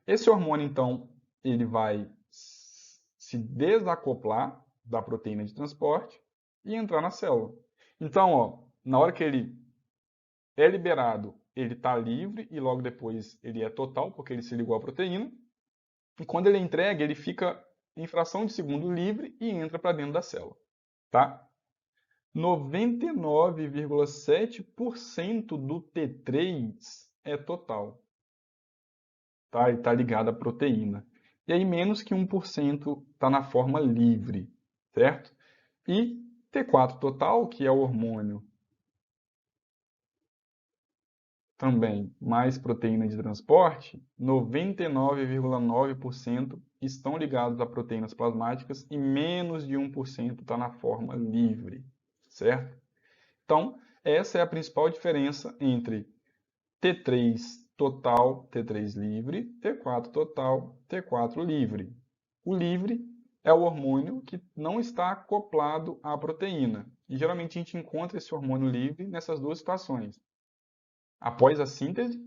Esse hormônio, então, ele vai se desacoplar da proteína de transporte e entrar na célula. Então, ó, na hora que ele é liberado, ele está livre e logo depois ele é total, porque ele se ligou à proteína. E quando ele é entregue, ele fica em fração de segundo livre e entra para dentro da célula, tá? 99,7% do T3 é total, tá? Ele está ligado à proteína. E aí menos que 1% está na forma livre, certo? E T4 total, que é o hormônio também mais proteína de transporte, 99,9% estão ligados a proteínas plasmáticas e menos de 1% está na forma livre, certo? Então, essa é a principal diferença entre T3 total, T3 livre, T4 total, T4 livre. O livre é o hormônio que não está acoplado à proteína. E geralmente a gente encontra esse hormônio livre nessas duas situações. Após a síntese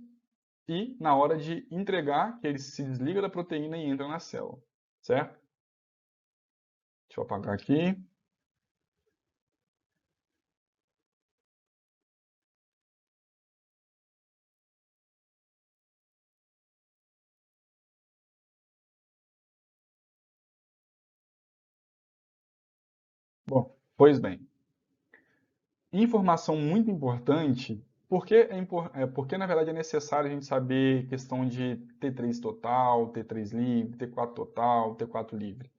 e na hora de entregar, que ele se desliga da proteína e entra na célula, certo? Deixa eu apagar aqui. Bom, pois bem. Informação muito importante, porque na verdade é necessário a gente saber questão de T3 total, T3 livre, T4 total, T4 livre.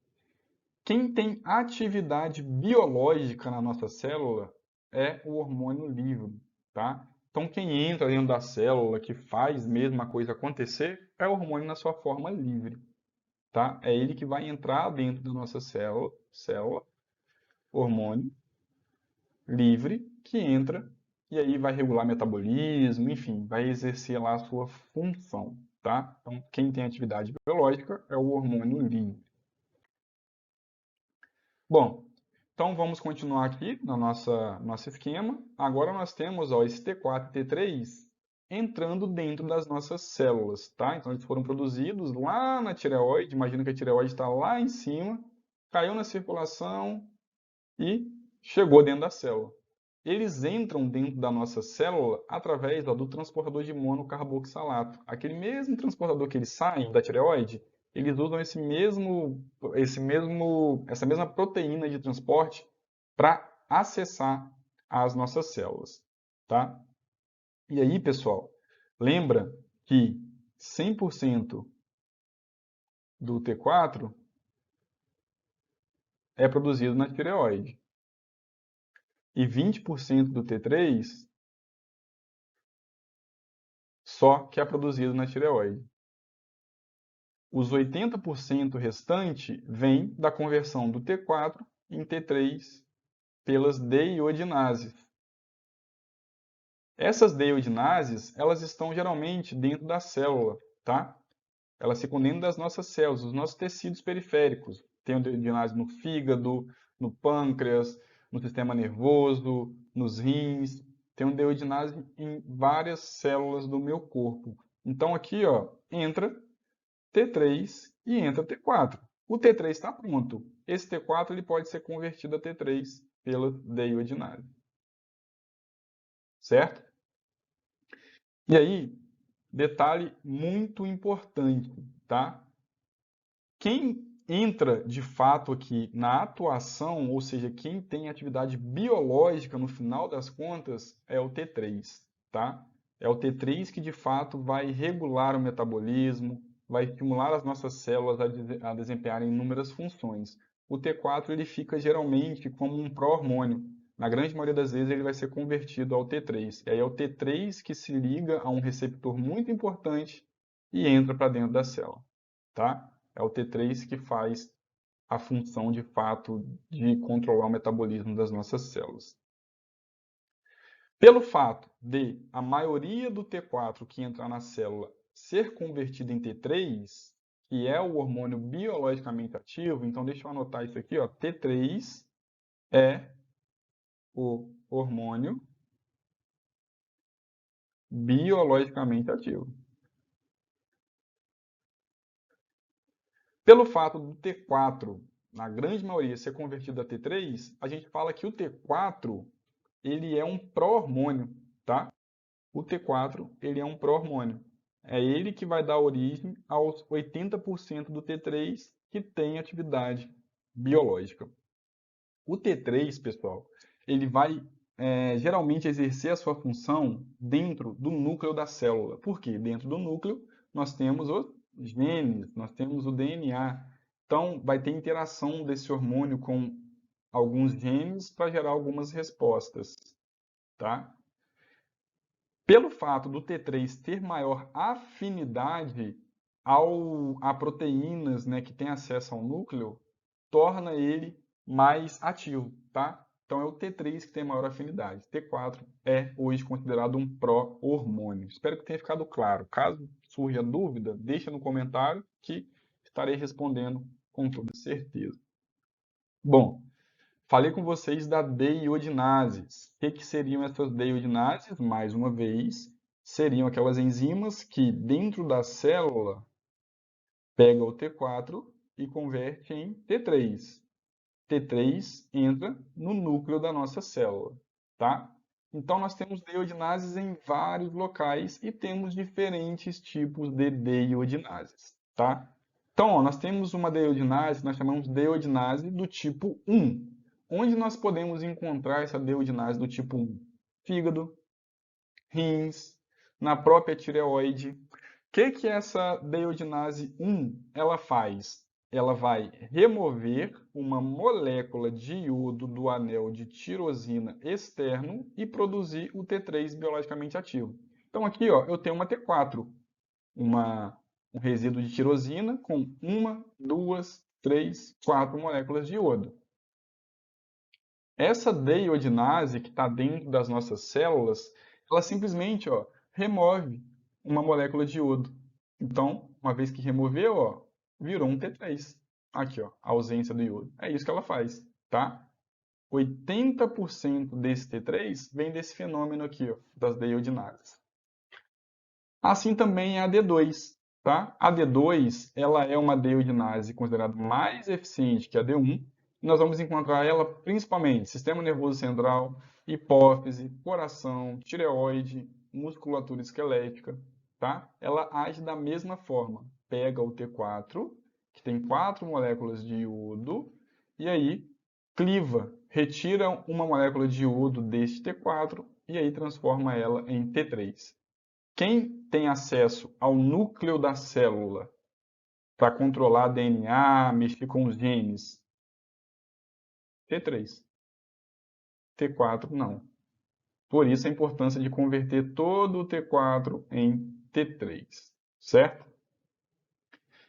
Quem tem atividade biológica na nossa célula é o hormônio livre, tá? Então quem entra dentro da célula, que faz mesmo a coisa acontecer, é o hormônio na sua forma livre, tá? É ele que vai entrar dentro da nossa célula, hormônio livre que entra e aí vai regular metabolismo, enfim, vai exercer lá a sua função, tá? Então, quem tem atividade biológica é o hormônio livre. Bom, então vamos continuar aqui no nosso esquema. Agora nós temos ó, esse T4 e T3 entrando dentro das nossas células, tá? Então eles foram produzidos lá na tireoide, imagina que a tireoide está lá em cima, caiu na circulação e chegou dentro da célula. Eles entram dentro da nossa célula através ó, do transportador de monocarboxalato. Aquele mesmo transportador que eles saem da tireoide, eles usam essa mesma proteína de transporte para acessar as nossas células, tá? E aí, pessoal, lembra que 100% do T4 é produzido na tireoide e 20% do T3 só que é produzido na tireoide. Os 80% restante vem da conversão do T4 em T3 pelas deiodinases. Essas deiodinases, elas estão geralmente dentro da célula, tá? Elas ficam dentro das nossas células, dos nossos tecidos periféricos. Tem deiodinase no fígado, no pâncreas, no sistema nervoso, nos rins. Tem deiodinase em várias células do meu corpo. Então aqui, ó, entra T3 e entra T4. O T3 está pronto. Esse T4 ele pode ser convertido a T3 pela deiodinase. Certo? E aí, detalhe muito importante, tá? Quem entra de fato aqui na atuação, ou seja, quem tem atividade biológica no final das contas, é o T3, tá? É o T3 que de fato vai regular o metabolismo, vai estimular as nossas células a desempenharem inúmeras funções. O T4 ele fica geralmente como um pró-hormônio. Na grande maioria das vezes ele vai ser convertido ao T3. E aí é o T3 que se liga a um receptor muito importante e entra para dentro da célula, tá? É o T3 que faz a função de fato de controlar o metabolismo das nossas células. Pelo fato de a maioria do T4 que entrar na célula ser convertido em T3, que é o hormônio biologicamente ativo, então deixa eu anotar isso aqui, ó, T3 é o hormônio biologicamente ativo. Pelo fato do T4, na grande maioria, ser convertido a T3, a gente fala que o T4 ele é um pró-hormônio, tá? O T4 ele é um pró-hormônio. É ele que vai dar origem aos 80% do T3 que tem atividade biológica. O T3, pessoal, ele vai geralmente exercer a sua função dentro do núcleo da célula. Por quê? Dentro do núcleo nós temos os genes, nós temos o DNA. Então, vai ter interação desse hormônio com alguns genes para gerar algumas respostas, tá? Pelo fato do T3 ter maior afinidade a proteínas, né, que têm acesso ao núcleo, torna ele mais ativo, tá? Então é o T3 que tem maior afinidade. T4 é hoje considerado um pró-hormônio. Espero que tenha ficado claro. Caso surja dúvida, deixa no comentário que estarei respondendo com toda certeza. Bom, falei com vocês da deiodinases. O que seriam essas deiodinases? Mais uma vez, seriam aquelas enzimas que dentro da célula pega o T4 e converte em T3. T3 entra no núcleo da nossa célula, tá? Então, nós temos deiodinases em vários locais e temos diferentes tipos de deiodinases, tá? Então, ó, nós temos uma deiodinase que nós chamamos de deiodinase do tipo 1. Onde nós podemos encontrar essa deiodinase do tipo 1? Fígado, rins, na própria tireoide. O que essa deiodinase 1 ela faz? Ela vai remover uma molécula de iodo do anel de tirosina externo e produzir o T3 biologicamente ativo. Então aqui, ó, eu tenho uma T4, um resíduo de tirosina com 1, 2, 3, 4 moléculas de iodo. Essa deiodinase que está dentro das nossas células, ela simplesmente, ó, remove uma molécula de iodo. Então, uma vez que removeu, ó, virou um T3. Aqui, ó, a ausência do iodo. É isso que ela faz, tá? 80% desse T3 vem desse fenômeno aqui, ó, das deiodinases. Assim também é a D2, tá? A D2, ela é uma deiodinase considerada mais eficiente que a D1. Nós vamos encontrar ela principalmente no sistema nervoso central, hipófise, coração, tireoide, musculatura esquelética, tá? Ela age da mesma forma. Pega o T4, que tem 4 moléculas de iodo, e aí cliva, retira uma molécula de iodo deste T4 e aí transforma ela em T3. Quem tem acesso ao núcleo da célula para controlar DNA, mexer com os genes? T3. T4 não. Por isso a importância de converter todo o T4 em T3, certo?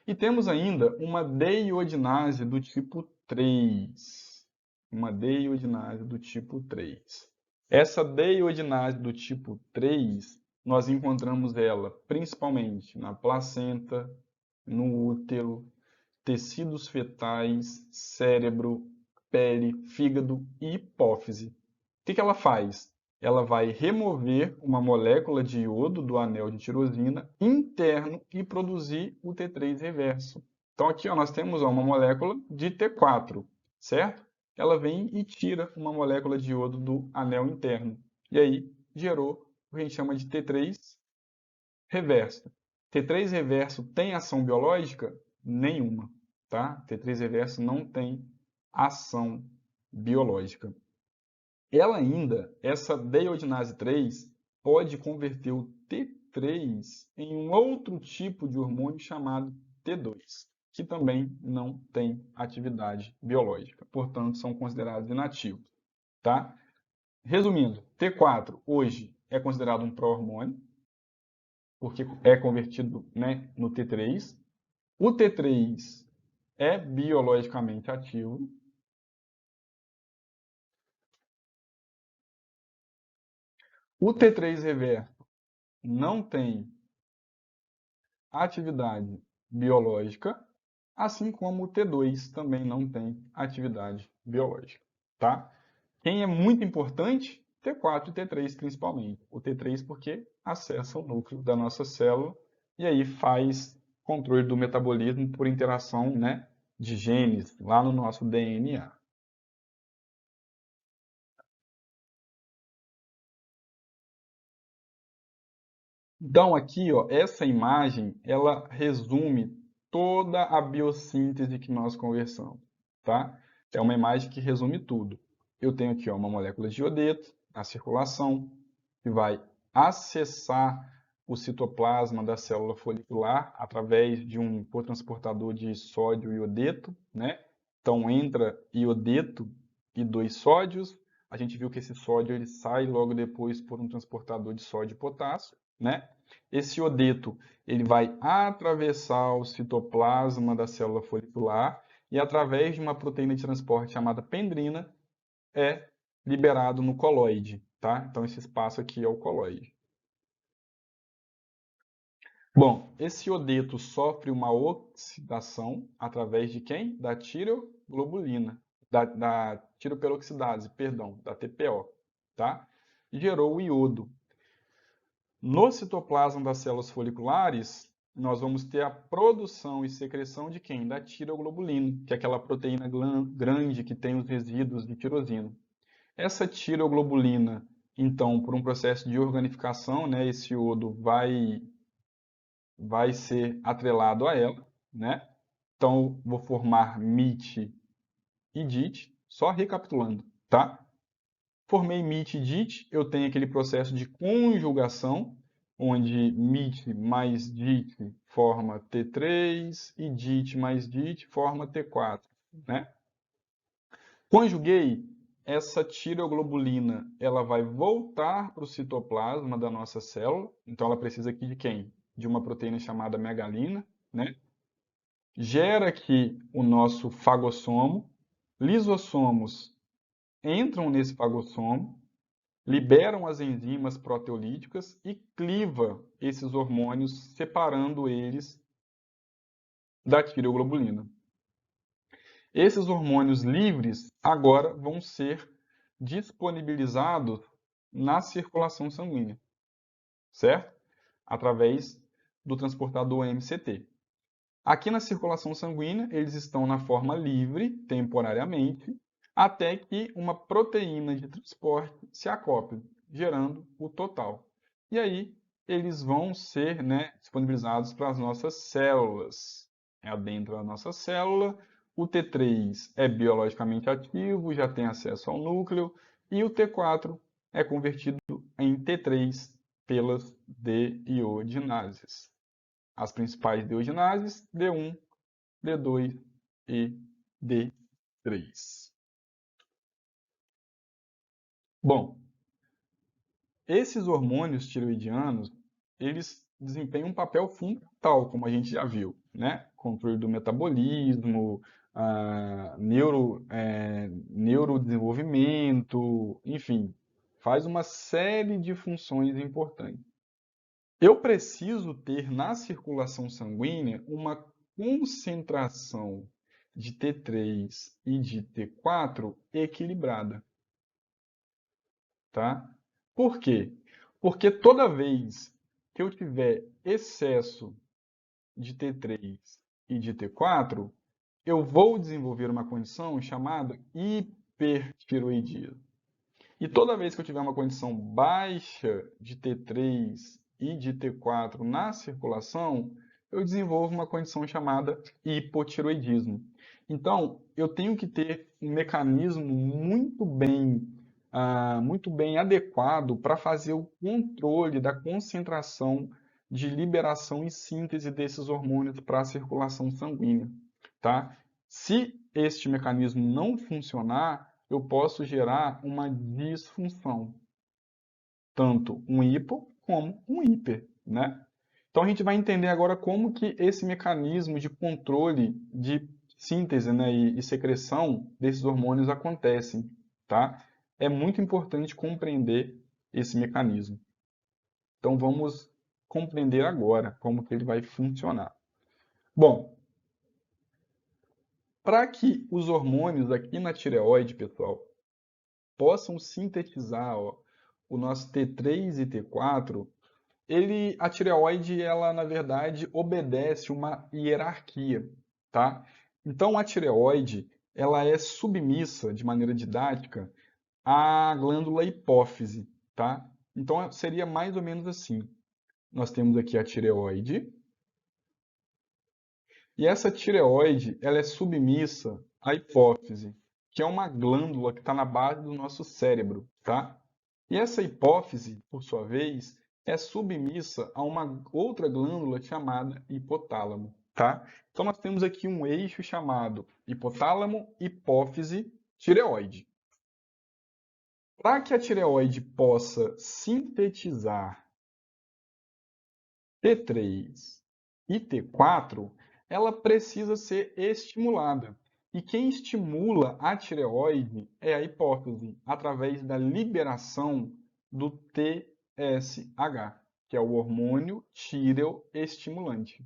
E temos ainda uma deiodinase do tipo 3. Uma deiodinase do tipo 3. Essa deiodinase do tipo 3, nós encontramos ela principalmente na placenta, no útero, tecidos fetais, cérebro, pele, fígado e hipófise. O que ela faz? Ela vai remover uma molécula de iodo do anel de tirosina interno e produzir o T3 reverso. Então aqui ó, nós temos ó, uma molécula de T4, certo? Ela vem e tira uma molécula de iodo do anel interno. E aí gerou o que a gente chama de T3 reverso. T3 reverso tem ação biológica? Nenhuma, tá? T3 reverso não tem ação biológica. Ela ainda, essa deiodinase 3, pode converter o T3 em um outro tipo de hormônio chamado T2, que também não tem atividade biológica, portanto são considerados inativos, tá? Resumindo, T4 hoje é considerado um pró-hormônio, porque é convertido, né, no T3. O T3 é biologicamente ativo. O T3 reverso não tem atividade biológica, assim como o T2 também não tem atividade biológica, tá? Quem é muito importante? T4 e T3 principalmente. O T3 porque acessa o núcleo da nossa célula e aí faz controle do metabolismo por interação, né, de genes lá no nosso DNA. Então aqui, ó, essa imagem, ela resume toda a biossíntese que nós conversamos, tá? É uma imagem que resume tudo. Eu tenho aqui, ó, uma molécula de iodeto na circulação, que vai acessar o citoplasma da célula folicular através de um cotransportador de sódio iodeto, né? Então entra iodeto e 2 sódios. A gente viu que esse sódio ele sai logo depois por um transportador de sódio e potássio, né? Esse iodeto ele vai atravessar o citoplasma da célula folicular e através de uma proteína de transporte chamada pendrina é liberado no coloide, tá? Então esse espaço aqui é o coloide. Bom, esse iodeto sofre uma oxidação através de quem? Da tireoglobulina, da tiroperoxidase, perdão, da TPO, tá? E gerou o iodo. No citoplasma das células foliculares, nós vamos ter a produção e secreção de quem? Da tireoglobulina, que é aquela proteína grande que tem os resíduos de tirosina. Essa tireoglobulina, então, por um processo de organificação, né, esse iodo vai ser atrelado a ela, né? Então, vou formar MIT e DIT, só recapitulando, tá? Formei MIT e DIT, eu tenho aquele processo de conjugação, onde MIT mais DIT forma T3 e DIT mais DIT forma T4, né? Conjuguei, essa tireoglobulina, ela vai voltar para o citoplasma da nossa célula, então ela precisa aqui de quem? De uma proteína chamada megalina, né? Gera aqui o nosso fagossomo, lisossomos entram nesse fagossomo, liberam as enzimas proteolíticas e cliva esses hormônios, separando eles da tireoglobulina. Esses hormônios livres agora vão ser disponibilizados na circulação sanguínea, certo? Através do transportador MCT. Aqui na circulação sanguínea, eles estão na forma livre, temporariamente, até que uma proteína de transporte se acople, gerando o total. E aí, eles vão ser, né, disponibilizados para as nossas células. Dentro da nossa célula, o T3 é biologicamente ativo, já tem acesso ao núcleo, e o T4 é convertido em T3 pelas deiodinases. As principais deiodinases, D1, D2 e D3. Bom, esses hormônios tiroidianos, eles desempenham um papel fundamental, como a gente já viu, né? Controle do metabolismo, neurodesenvolvimento, enfim, faz uma série de funções importantes. Eu preciso ter na circulação sanguínea uma concentração de T3 e de T4 equilibrada, tá? Por quê? Porque toda vez que eu tiver excesso de T3 e de T4, eu vou desenvolver uma condição chamada hipertiroidismo. E toda vez que eu tiver uma condição baixa de T3 e de T4 na circulação, eu desenvolvo uma condição chamada hipotiroidismo. Então, eu tenho que ter um mecanismo muito bem adequado para fazer o controle da concentração de liberação e síntese desses hormônios para a circulação sanguínea, tá? Se este mecanismo não funcionar, eu posso gerar uma disfunção, tanto um hipo como um hiper, né? Então a gente vai entender agora como que esse mecanismo de controle de síntese, né, e secreção desses hormônios acontecem, tá? É muito importante compreender esse mecanismo. Então vamos compreender agora como que ele vai funcionar. Bom, para que os hormônios aqui na tireoide, pessoal, possam sintetizar o nosso T3 e T4, a tireoide, ela na verdade obedece uma hierarquia, tá? Então a tireoide, ela é submissa de maneira didática à glândula hipófise, tá? Então seria mais ou menos assim. Nós temos aqui a tireoide, e essa tireoide, ela é submissa à hipófise, que é uma glândula que está na base do nosso cérebro, tá? E essa hipófise, por sua vez, é submissa a uma outra glândula chamada hipotálamo, tá? Então nós temos aqui um eixo chamado hipotálamo, hipófise, tireoide, Para que a tireoide possa sintetizar T3 e T4, ela precisa ser estimulada. E quem estimula a tireoide é a hipófise, através da liberação do TSH, que é o hormônio tireoestimulante,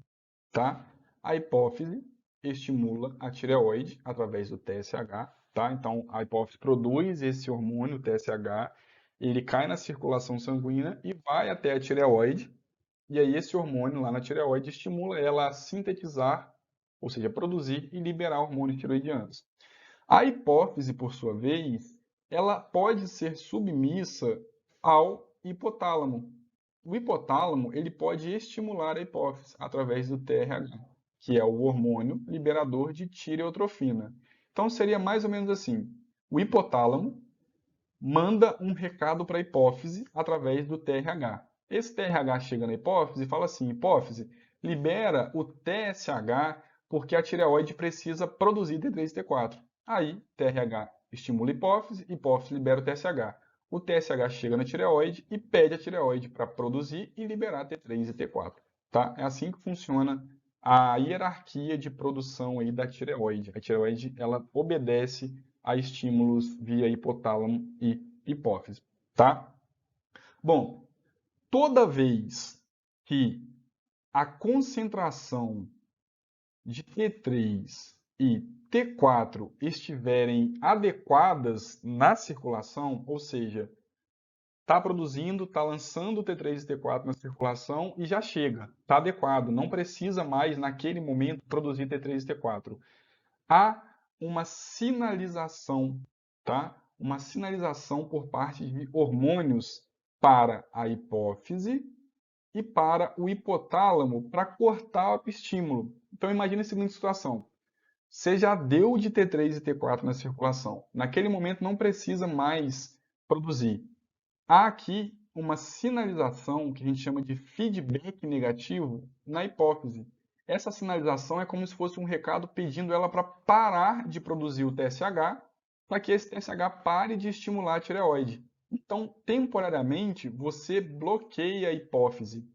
tá? A hipófise estimula a tireoide através do TSH, tá? Então, a hipófise produz esse hormônio, o TSH, ele cai na circulação sanguínea e vai até a tireoide, e aí esse hormônio lá na tireoide estimula ela a sintetizar, ou seja, produzir e liberar hormônios tiroidianos. A hipófise, por sua vez, ela pode ser submissa ao hipotálamo. O hipotálamo, ele pode estimular a hipófise através do TRH, que é o hormônio liberador de tireotrofina. Então seria mais ou menos assim: o hipotálamo manda um recado para a hipófise através do TRH. Esse TRH chega na hipófise e fala assim: hipófise, libera o TSH porque a tireoide precisa produzir T3 e T4. Aí, TRH estimula a hipófise, hipófise libera o TSH. O TSH chega na tireoide e pede a tireoide para produzir e liberar T3 e T4. Tá? É assim que funciona a hierarquia de produção aí da tireoide. A tireoide ela obedece a estímulos via hipotálamo e hipófise, tá? Bom, toda vez que a concentração de T3 e T4 estiverem adequadas na circulação, ou seja, está produzindo, está lançando T3 e T4 na circulação e já chega, está adequado, não precisa mais naquele momento produzir T3 e T4. Há uma sinalização, tá? Uma sinalização por parte de hormônios para a hipófise e para o hipotálamo para cortar o estímulo. Então imagine a seguinte situação: você já deu de T3 e T4 na circulação. Naquele momento não precisa mais produzir. Há aqui uma sinalização que a gente chama de feedback negativo na hipófise. Essa sinalização é como se fosse um recado pedindo ela para parar de produzir o TSH, para que esse TSH pare de estimular a tireoide. Então, temporariamente, você bloqueia a hipófise.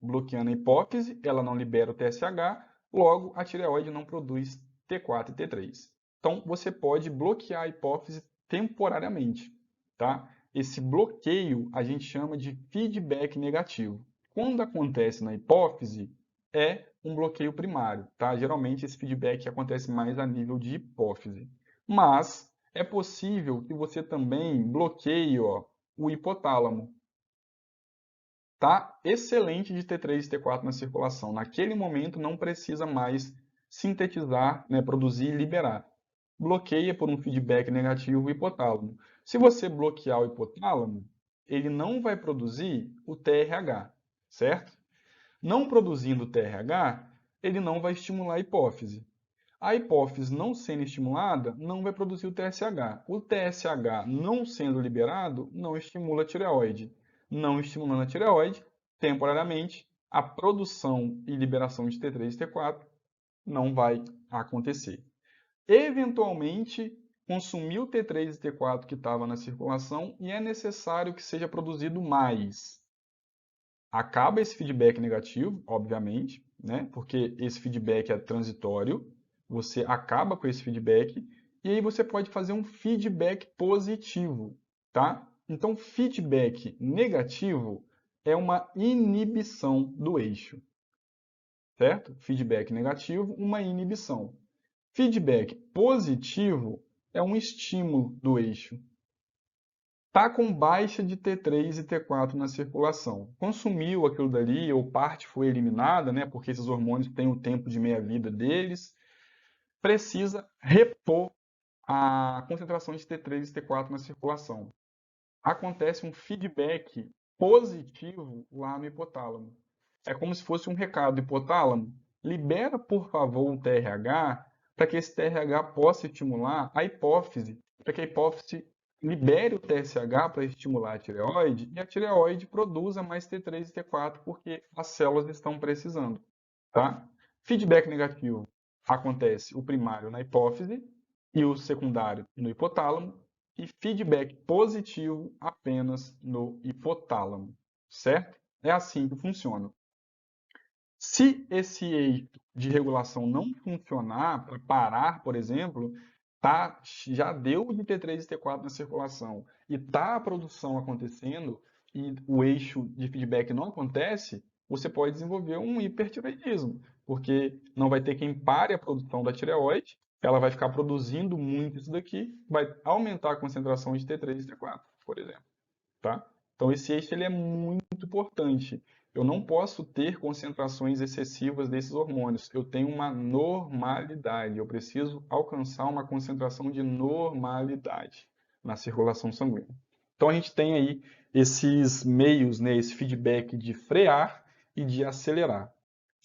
Bloqueando a hipófise, ela não libera o TSH, logo a tireoide não produz T4 e T3. Então, você pode bloquear a hipófise temporariamente, tá? Esse bloqueio a gente chama de feedback negativo. Quando acontece na hipófise, é um bloqueio primário, tá? Geralmente esse feedback acontece mais a nível de hipófise. Mas é possível que você também bloqueie, ó, o hipotálamo. Tá excelente de T3 e T4 na circulação. Naquele momento não precisa mais sintetizar, né, produzir e liberar. Bloqueia por um feedback negativo o hipotálamo. Se você bloquear o hipotálamo, ele não vai produzir o TRH, certo? Não produzindo o TRH, ele não vai estimular a hipófise. A hipófise não sendo estimulada, não vai produzir o TSH. O TSH não sendo liberado, não estimula a tireoide. Não estimulando a tireoide, temporariamente, a produção e liberação de T3 e T4 não vai acontecer. Eventualmente, consumir o T3 e T4 que estava na circulação e é necessário que seja produzido mais. Acaba esse feedback negativo, obviamente, né? Porque esse feedback é transitório, você acaba com esse feedback e aí você pode fazer um feedback positivo, tá? Então, feedback negativo é uma inibição do eixo, certo? Feedback negativo, uma inibição. Feedback positivo é um estímulo do eixo. Está com baixa de T3 e T4 na circulação. Consumiu aquilo dali, ou parte foi eliminada, né, porque esses hormônios têm o tempo de meia-vida deles, precisa repor a concentração de T3 e T4 na circulação. Acontece um feedback positivo lá no hipotálamo. É como se fosse um recado: hipotálamo, libera, por favor, o TRH, para que esse TRH possa estimular a hipófise, para que a hipófise libere o TSH para estimular a tireoide e a tireoide produza mais T3 e T4 porque as células estão precisando, tá? Feedback negativo acontece o primário na hipófise e o secundário no hipotálamo, e feedback positivo apenas no hipotálamo, certo? É assim que funciona. Se esse eixo de regulação não funcionar, para parar, por exemplo, já deu de T3 e T4 na circulação e está a produção acontecendo e o eixo de feedback não acontece, você pode desenvolver um hipertireoidismo, porque não vai ter quem pare a produção da tireoide, ela vai ficar produzindo muito isso daqui, vai aumentar a concentração de T3 e T4, por exemplo, tá? Então esse eixo ele é muito importante. Eu não posso ter concentrações excessivas desses hormônios. Eu tenho uma normalidade. Eu preciso alcançar uma concentração de normalidade na circulação sanguínea. Então a gente tem aí esses meios, né, esse feedback de frear e de acelerar.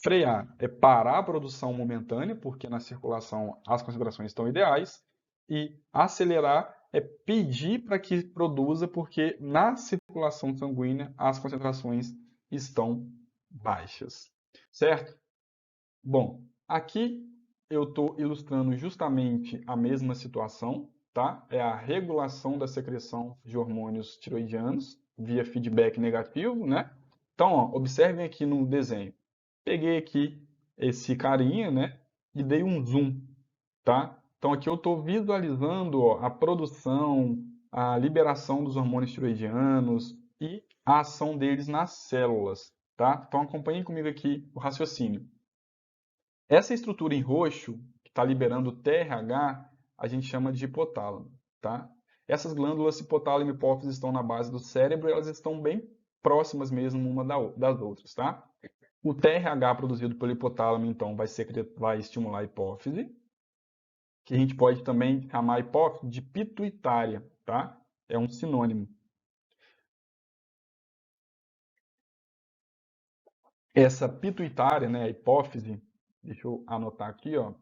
Frear é parar a produção momentânea, porque na circulação as concentrações estão ideais, e acelerar é pedir para que produza, porque na circulação sanguínea as concentrações estão baixas, certo? Bom, aqui eu estou ilustrando justamente a mesma situação, tá? É a regulação da secreção de hormônios tiroidianos via feedback negativo, né? Então, ó, observem aqui no desenho. Peguei aqui esse carinha, né? E dei um zoom, tá? Então aqui eu estou visualizando, ó, a produção, a liberação dos hormônios tiroidianos e a ação deles nas células, tá? Então acompanhem comigo aqui o raciocínio. Essa estrutura em roxo, que está liberando o TRH, a gente chama de hipotálamo, tá? Essas glândulas hipotálamo e hipófise estão na base do cérebro e elas estão bem próximas mesmo uma das outras, tá? O TRH produzido pelo hipotálamo, então, vai estimular a hipófise, que a gente pode também chamar a hipófise de pituitária, tá? É um sinônimo. Essa pituitária, né, a hipófise, deixa eu anotar aqui, ó.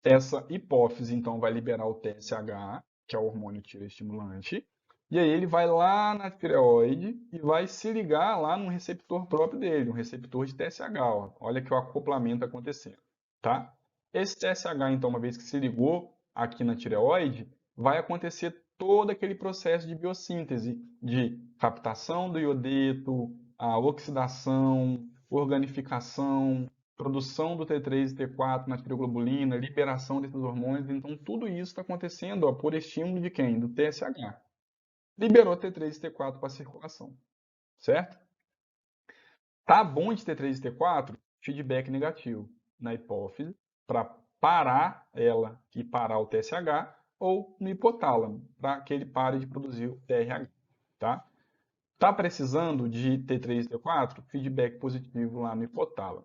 Essa hipófise, então, vai liberar o TSH, que é o hormônio tireoestimulante, e aí ele vai lá na tireoide e vai se ligar lá num receptor próprio dele, um receptor de TSH, ó. Olha que o acoplamento acontecendo, tá? Esse TSH, então, uma vez que se ligou aqui na tireoide, vai acontecer todo aquele processo de biossíntese, de captação do iodeto, a oxidação, organificação, produção do T3 e T4 na tireoglobulina, liberação desses hormônios. Então, tudo isso está acontecendo, ó, por estímulo de quem? Do TSH. Liberou T3 e T4 para a circulação, certo? Tá bom de T3 e T4? Feedback negativo na hipófise para parar ela e parar o TSH, ou no hipotálamo, para que ele pare de produzir o TRH, tá? Tá precisando de T3 e T4? Feedback positivo lá no hipotálamo.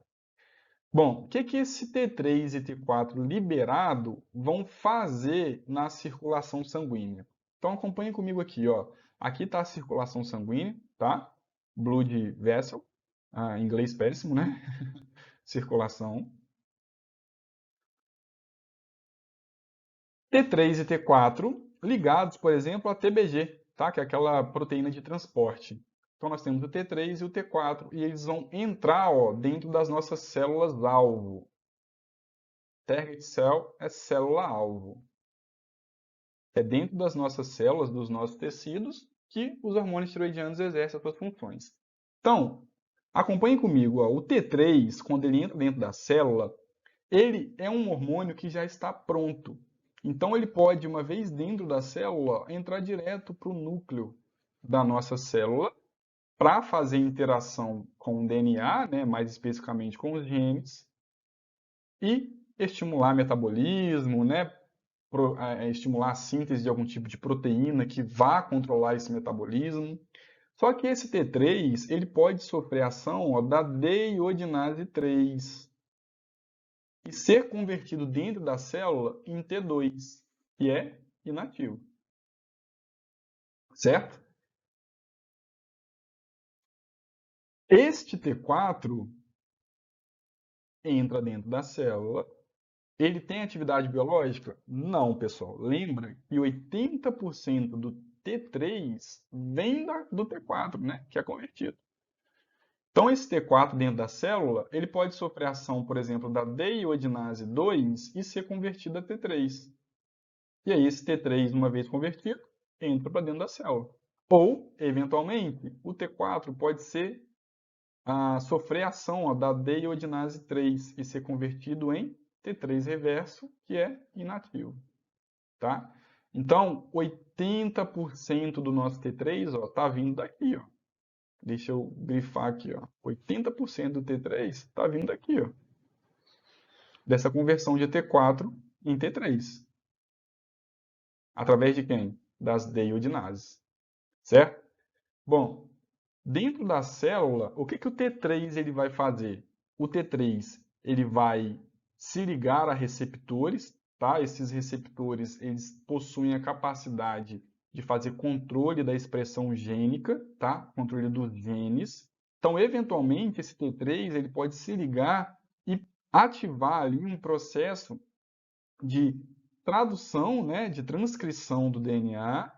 Bom, o que que esse T3 e T4 liberado vão fazer na circulação sanguínea? Então acompanhe comigo aqui, ó. Aqui está a circulação sanguínea, tá? Blood vessel, em inglês péssimo, né? Circulação. T3 e T4 ligados, por exemplo, a TBG, tá? Que é aquela proteína de transporte. Então nós temos o T3 e o T4 e eles vão entrar, ó, dentro das nossas células-alvo. Target cell é célula-alvo. É dentro das nossas células, dos nossos tecidos, que os hormônios tiroidianos exercem as suas funções. Então, acompanhe comigo, ó, o T3, quando ele entra dentro da célula, ele é um hormônio que já está pronto. Então, ele pode, uma vez dentro da célula, entrar direto para o núcleo da nossa célula para fazer interação com o DNA, né, mais especificamente com os genes, e estimular metabolismo, né, estimular a síntese de algum tipo de proteína que vá controlar esse metabolismo. Só que esse T3 ele pode sofrer ação, ó, da deiodinase 3 e ser convertido dentro da célula em T2, que é inativo. Certo? Este T4 entra dentro da célula. Ele tem atividade biológica? Não, pessoal. Lembra que 80% do T3 vem do T4, né? Que é convertido. Então, esse T4 dentro da célula, ele pode sofrer ação, por exemplo, da deiodinase 2 e ser convertido a T3. E aí, esse T3, uma vez convertido, entra para dentro da célula. Ou, eventualmente, o T4 pode sofrer ação da deiodinase 3 e ser convertido em T3 reverso, que é inativo. Tá? Então, 80% do nosso T3 está vindo daqui. Ó. Deixa eu grifar aqui. Ó. 80% do T3 está vindo daqui. Ó. Dessa conversão de T4 em T3. Através de quem? Das deiodinases. Certo? Bom, dentro da célula, o que o T3 ele vai fazer? O T3 ele vai se ligar a receptores, tá? Esses receptores eles possuem a capacidade de fazer controle da expressão gênica, tá? Controle dos genes. Então, eventualmente, esse T3 ele pode se ligar e ativar ali um processo de tradução, né, de transcrição do DNA,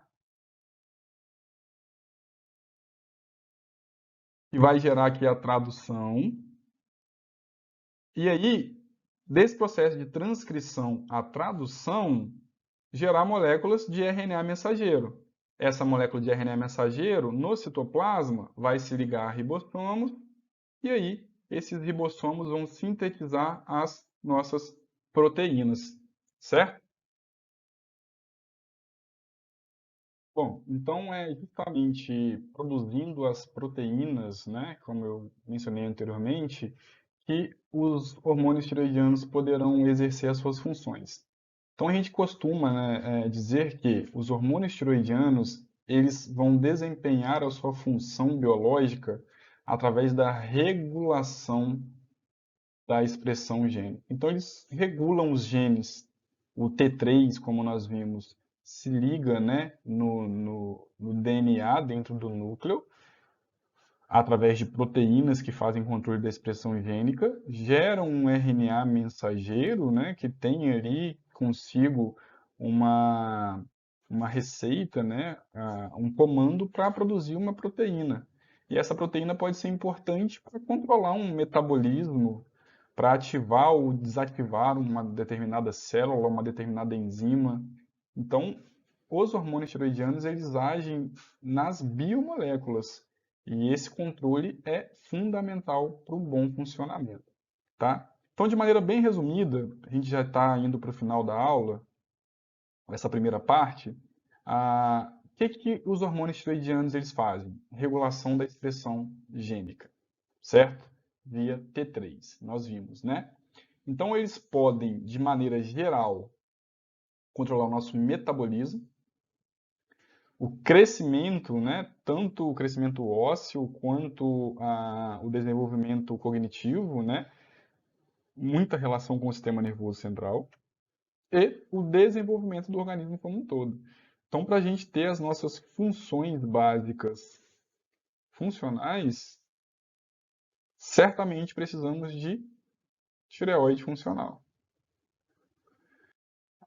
que vai gerar aqui a tradução. E aí, desse processo de transcrição à tradução, gerar moléculas de RNA mensageiro. Essa molécula de RNA mensageiro, no citoplasma, vai se ligar a ribossomos, e aí esses ribossomos vão sintetizar as nossas proteínas, certo? Bom, então é justamente produzindo as proteínas, né, como eu mencionei anteriormente, que os hormônios tiroidianos poderão exercer as suas funções. Então a gente costuma, né, dizer que os hormônios tiroidianos eles vão desempenhar a sua função biológica através da regulação da expressão gene. Então eles regulam os genes. O T3, como nós vimos, se liga, né, no DNA dentro do núcleo através de proteínas que fazem controle da expressão gênica, geram um RNA mensageiro, né, que tem ali consigo uma, uma receita, né, um comando para produzir uma proteína. E essa proteína pode ser importante para controlar um metabolismo, para ativar ou desativar uma determinada célula, uma determinada enzima. Então, os hormônios tiroidianos eles agem nas biomoléculas. E esse controle é fundamental para o bom funcionamento, tá? Então, de maneira bem resumida, a gente já está indo para o final da aula, essa primeira parte. O que os hormônios tiroidianos eles fazem? Regulação da expressão gênica, certo? Via T3, nós vimos, né? Então, eles podem, de maneira geral, controlar o nosso metabolismo, o crescimento, né, tanto o crescimento ósseo quanto o desenvolvimento cognitivo, né, muita relação com o sistema nervoso central, e o desenvolvimento do organismo como um todo. Então, para a gente ter as nossas funções básicas funcionais, certamente precisamos de tireoide funcional.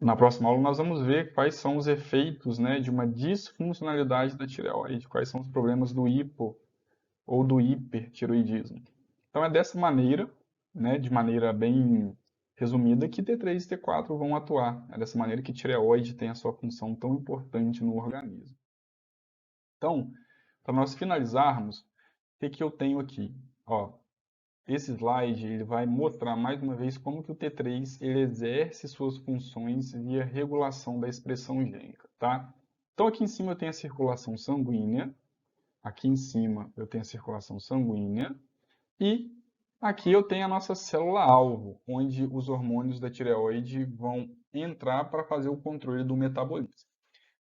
Na próxima aula nós vamos ver quais são os efeitos, né, de uma disfuncionalidade da tireoide, quais são os problemas do hipo ou do hipertiroidismo. Então é dessa maneira, né, de maneira bem resumida, que T3 e T4 vão atuar. É dessa maneira que tireoide tem a sua função tão importante no organismo. Então, para nós finalizarmos, o que eu tenho aqui? Ó, esse slide ele vai mostrar mais uma vez como que o T3 ele exerce suas funções via regulação da expressão gênica, tá? Então aqui em cima eu tenho a circulação sanguínea, aqui em cima eu tenho a circulação sanguínea e aqui eu tenho a nossa célula-alvo, onde os hormônios da tireoide vão entrar para fazer o controle do metabolismo,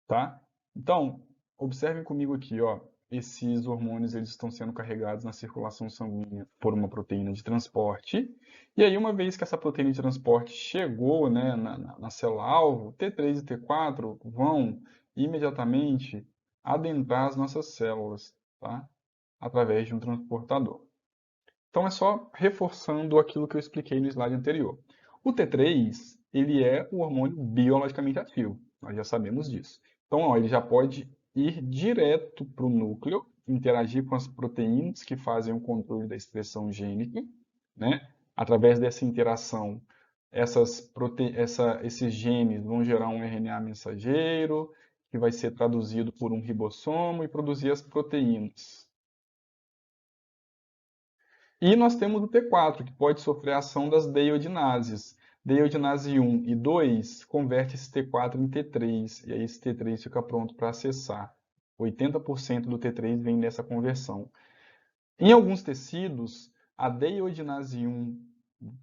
tá? Então, observem comigo aqui, ó, esses hormônios eles estão sendo carregados na circulação sanguínea por uma proteína de transporte. E aí, uma vez que essa proteína de transporte chegou, né, na célula-alvo, T3 e T4 vão imediatamente adentrar as nossas células, tá? Através de um transportador. Então é só reforçando aquilo que eu expliquei no slide anterior. O T3, ele é o hormônio biologicamente ativo, nós já sabemos disso. Então, ó, ele já pode ir direto para o núcleo, interagir com as proteínas que fazem o controle da expressão gênica, né? Através dessa interação, esses genes vão gerar um RNA mensageiro, que vai ser traduzido por um ribossomo e produzir as proteínas. E nós temos o T4, que pode sofrer a ação das deiodinases. Deiodinase 1 e 2 converte esse T4 em T3, e aí esse T3 fica pronto para acessar. 80% do T3 vem dessa conversão. Em alguns tecidos, a deiodinase 1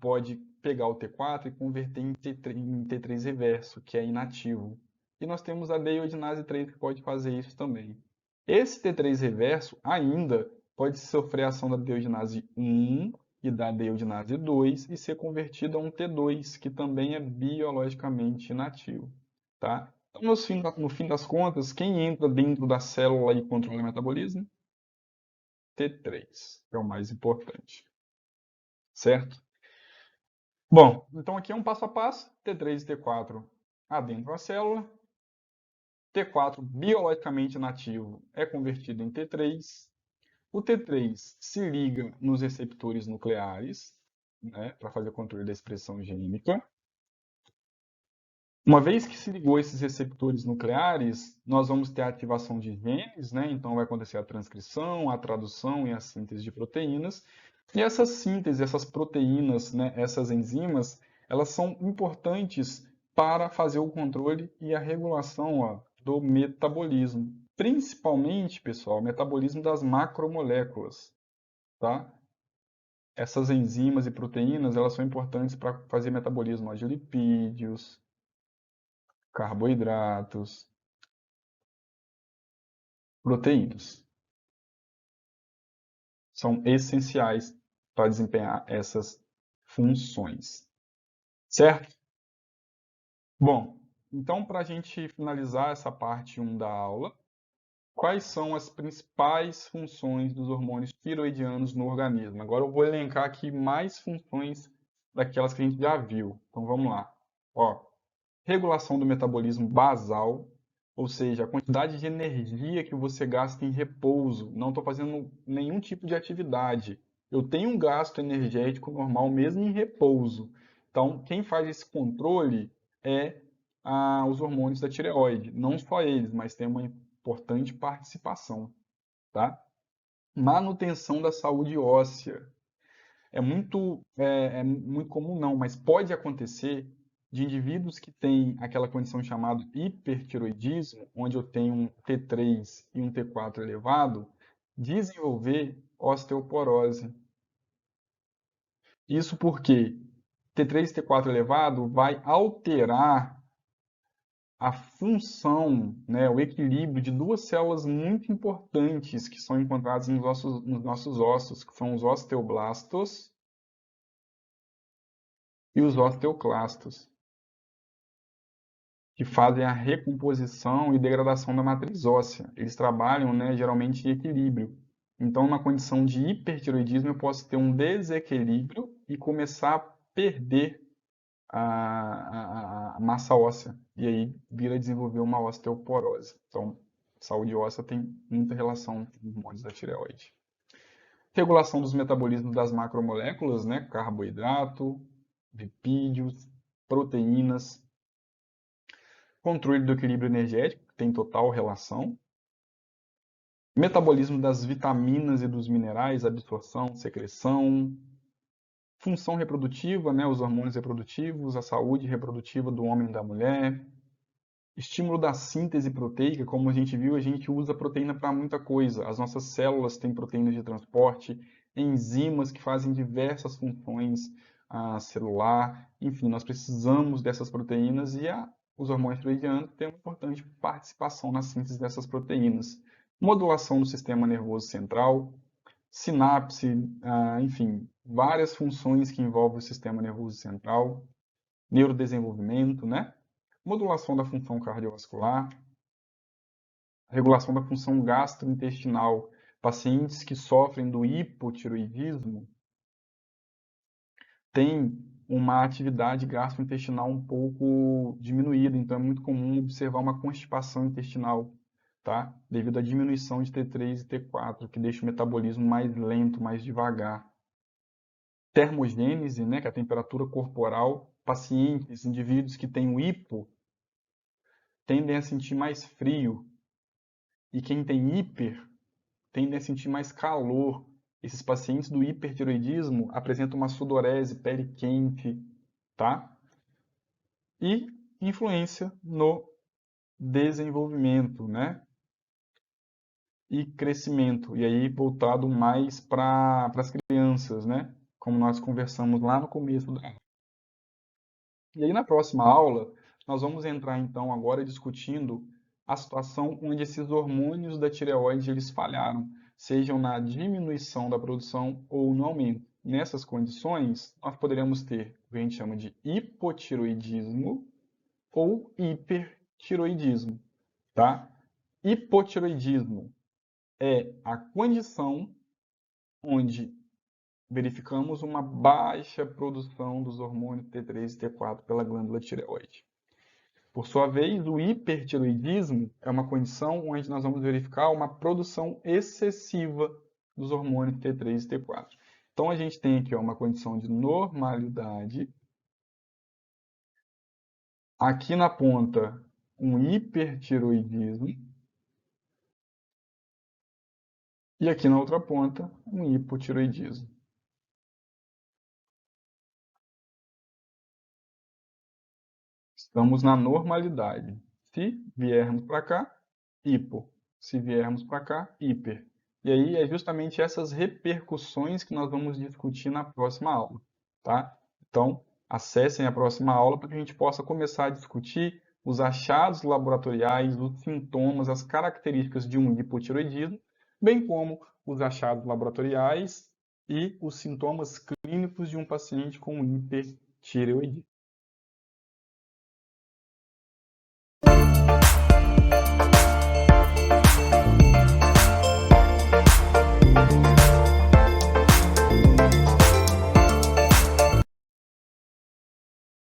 pode pegar o T4 e converter em T3 reverso, que é inativo. E nós temos a deiodinase 3 que pode fazer isso também. Esse T3 reverso ainda pode sofrer a ação da deiodinase 1 e da deiodinase 2 e ser convertido a um T2, que também é biologicamente inativo. Tá? Então, no fim das contas, quem entra dentro da célula e controla o metabolismo? T3, que é o mais importante. Certo? Bom, então aqui é um passo a passo. T3 e T4 adentram a célula. T4 biologicamente nativo é convertido em T3. O T3 se liga nos receptores nucleares, né, para fazer o controle da expressão gênica. Uma vez que se ligou esses receptores nucleares, nós vamos ter a ativação de genes, né? Então vai acontecer a transcrição, a tradução e a síntese de proteínas. E essas síntese, essas proteínas, né, essas enzimas, elas são importantes para fazer o controle e a regulação, ó, do metabolismo. Principalmente, pessoal, o metabolismo das macromoléculas, tá? Essas enzimas e proteínas, elas são importantes para fazer metabolismo, ó, de lipídios, carboidratos, proteínas. São essenciais para desempenhar essas funções. Certo? Bom, então para a gente finalizar essa parte 1 da aula, quais são as principais funções dos hormônios tiroidianos no organismo? Agora eu vou elencar aqui mais funções daquelas que a gente já viu. Então vamos lá. Ó, regulação do metabolismo basal, ou seja, a quantidade de energia que você gasta em repouso. Não estou fazendo nenhum tipo de atividade. Eu tenho um gasto energético normal mesmo em repouso. Então, quem faz esse controle é os hormônios da tireoide. Não só eles, mas tem uma importante participação, tá? Manutenção da saúde óssea. É muito comum não, mas pode acontecer de indivíduos que têm aquela condição chamada hipertiroidismo, onde eu tenho um T3 e um T4 elevado, desenvolver osteoporose. Isso porque T3 e T4 elevado vai alterar a função, né, o equilíbrio de duas células muito importantes que são encontradas nos nossos ossos, que são os osteoblastos e os osteoclastos, que fazem a recomposição e degradação da matriz óssea. Eles trabalham, né, geralmente em equilíbrio. Então, numa condição de hipertiroidismo, eu posso ter um desequilíbrio e começar a perder a massa óssea. E aí vir a desenvolver uma osteoporose. Então, saúde óssea tem muita relação com os hormônios da tireoide. Regulação dos metabolismos das macromoléculas, né? Carboidrato, lipídios, proteínas. Controle do equilíbrio energético, que tem total relação. Metabolismo das vitaminas e dos minerais, absorção, secreção. Função reprodutiva, né, os hormônios reprodutivos, a saúde reprodutiva do homem e da mulher. Estímulo da síntese proteica, como a gente viu, a gente usa proteína para muita coisa. As nossas células têm proteínas de transporte, enzimas que fazem diversas funções celular. Enfim, nós precisamos dessas proteínas e os hormônios tiroidianos têm uma importante participação na síntese dessas proteínas. Modulação do sistema nervoso central, sinapse, enfim, várias funções que envolvem o sistema nervoso central, neurodesenvolvimento, né? Modulação da função cardiovascular, regulação da função gastrointestinal. Pacientes que sofrem do hipotiroidismo têm uma atividade gastrointestinal um pouco diminuída, então é muito comum observar uma constipação intestinal. tá? Devido à diminuição de T3 e T4, que deixa o metabolismo mais lento, mais devagar. Termogênese, né, que é a temperatura corporal. Pacientes, indivíduos que têm o hipo, tendem a sentir mais frio. E quem tem hiper, tendem a sentir mais calor. Esses pacientes do hipertiroidismo apresentam uma sudorese, pele quente, tá? E influência no desenvolvimento, né? E crescimento. E aí voltado mais para as crianças, né? Como nós conversamos lá no começo da aula. E aí na próxima aula, nós vamos entrar então agora discutindo a situação onde esses hormônios da tireoide eles falharam, sejam na diminuição da produção ou no aumento. Nessas condições, nós poderemos ter o que a gente chama de hipotiroidismo ou hipertiroidismo, tá? Hipotiroidismo é a condição onde verificamos uma baixa produção dos hormônios T3 e T4 pela glândula tireoide. Por sua vez, o hipertiroidismo é uma condição onde nós vamos verificar uma produção excessiva dos hormônios T3 e T4. Então, a gente tem aqui uma condição de normalidade. Aqui na ponta, um hipertiroidismo. E aqui na outra ponta, um hipotiroidismo. Estamos na normalidade. Se viermos para cá, hipo. Se viermos para cá, hiper. E aí é justamente essas repercussões que nós vamos discutir na próxima aula, tá? Então, acessem a próxima aula para que a gente possa começar a discutir os achados laboratoriais, os sintomas, as características de um hipotiroidismo, bem como os achados laboratoriais e os sintomas clínicos de um paciente com hipertireoidismo.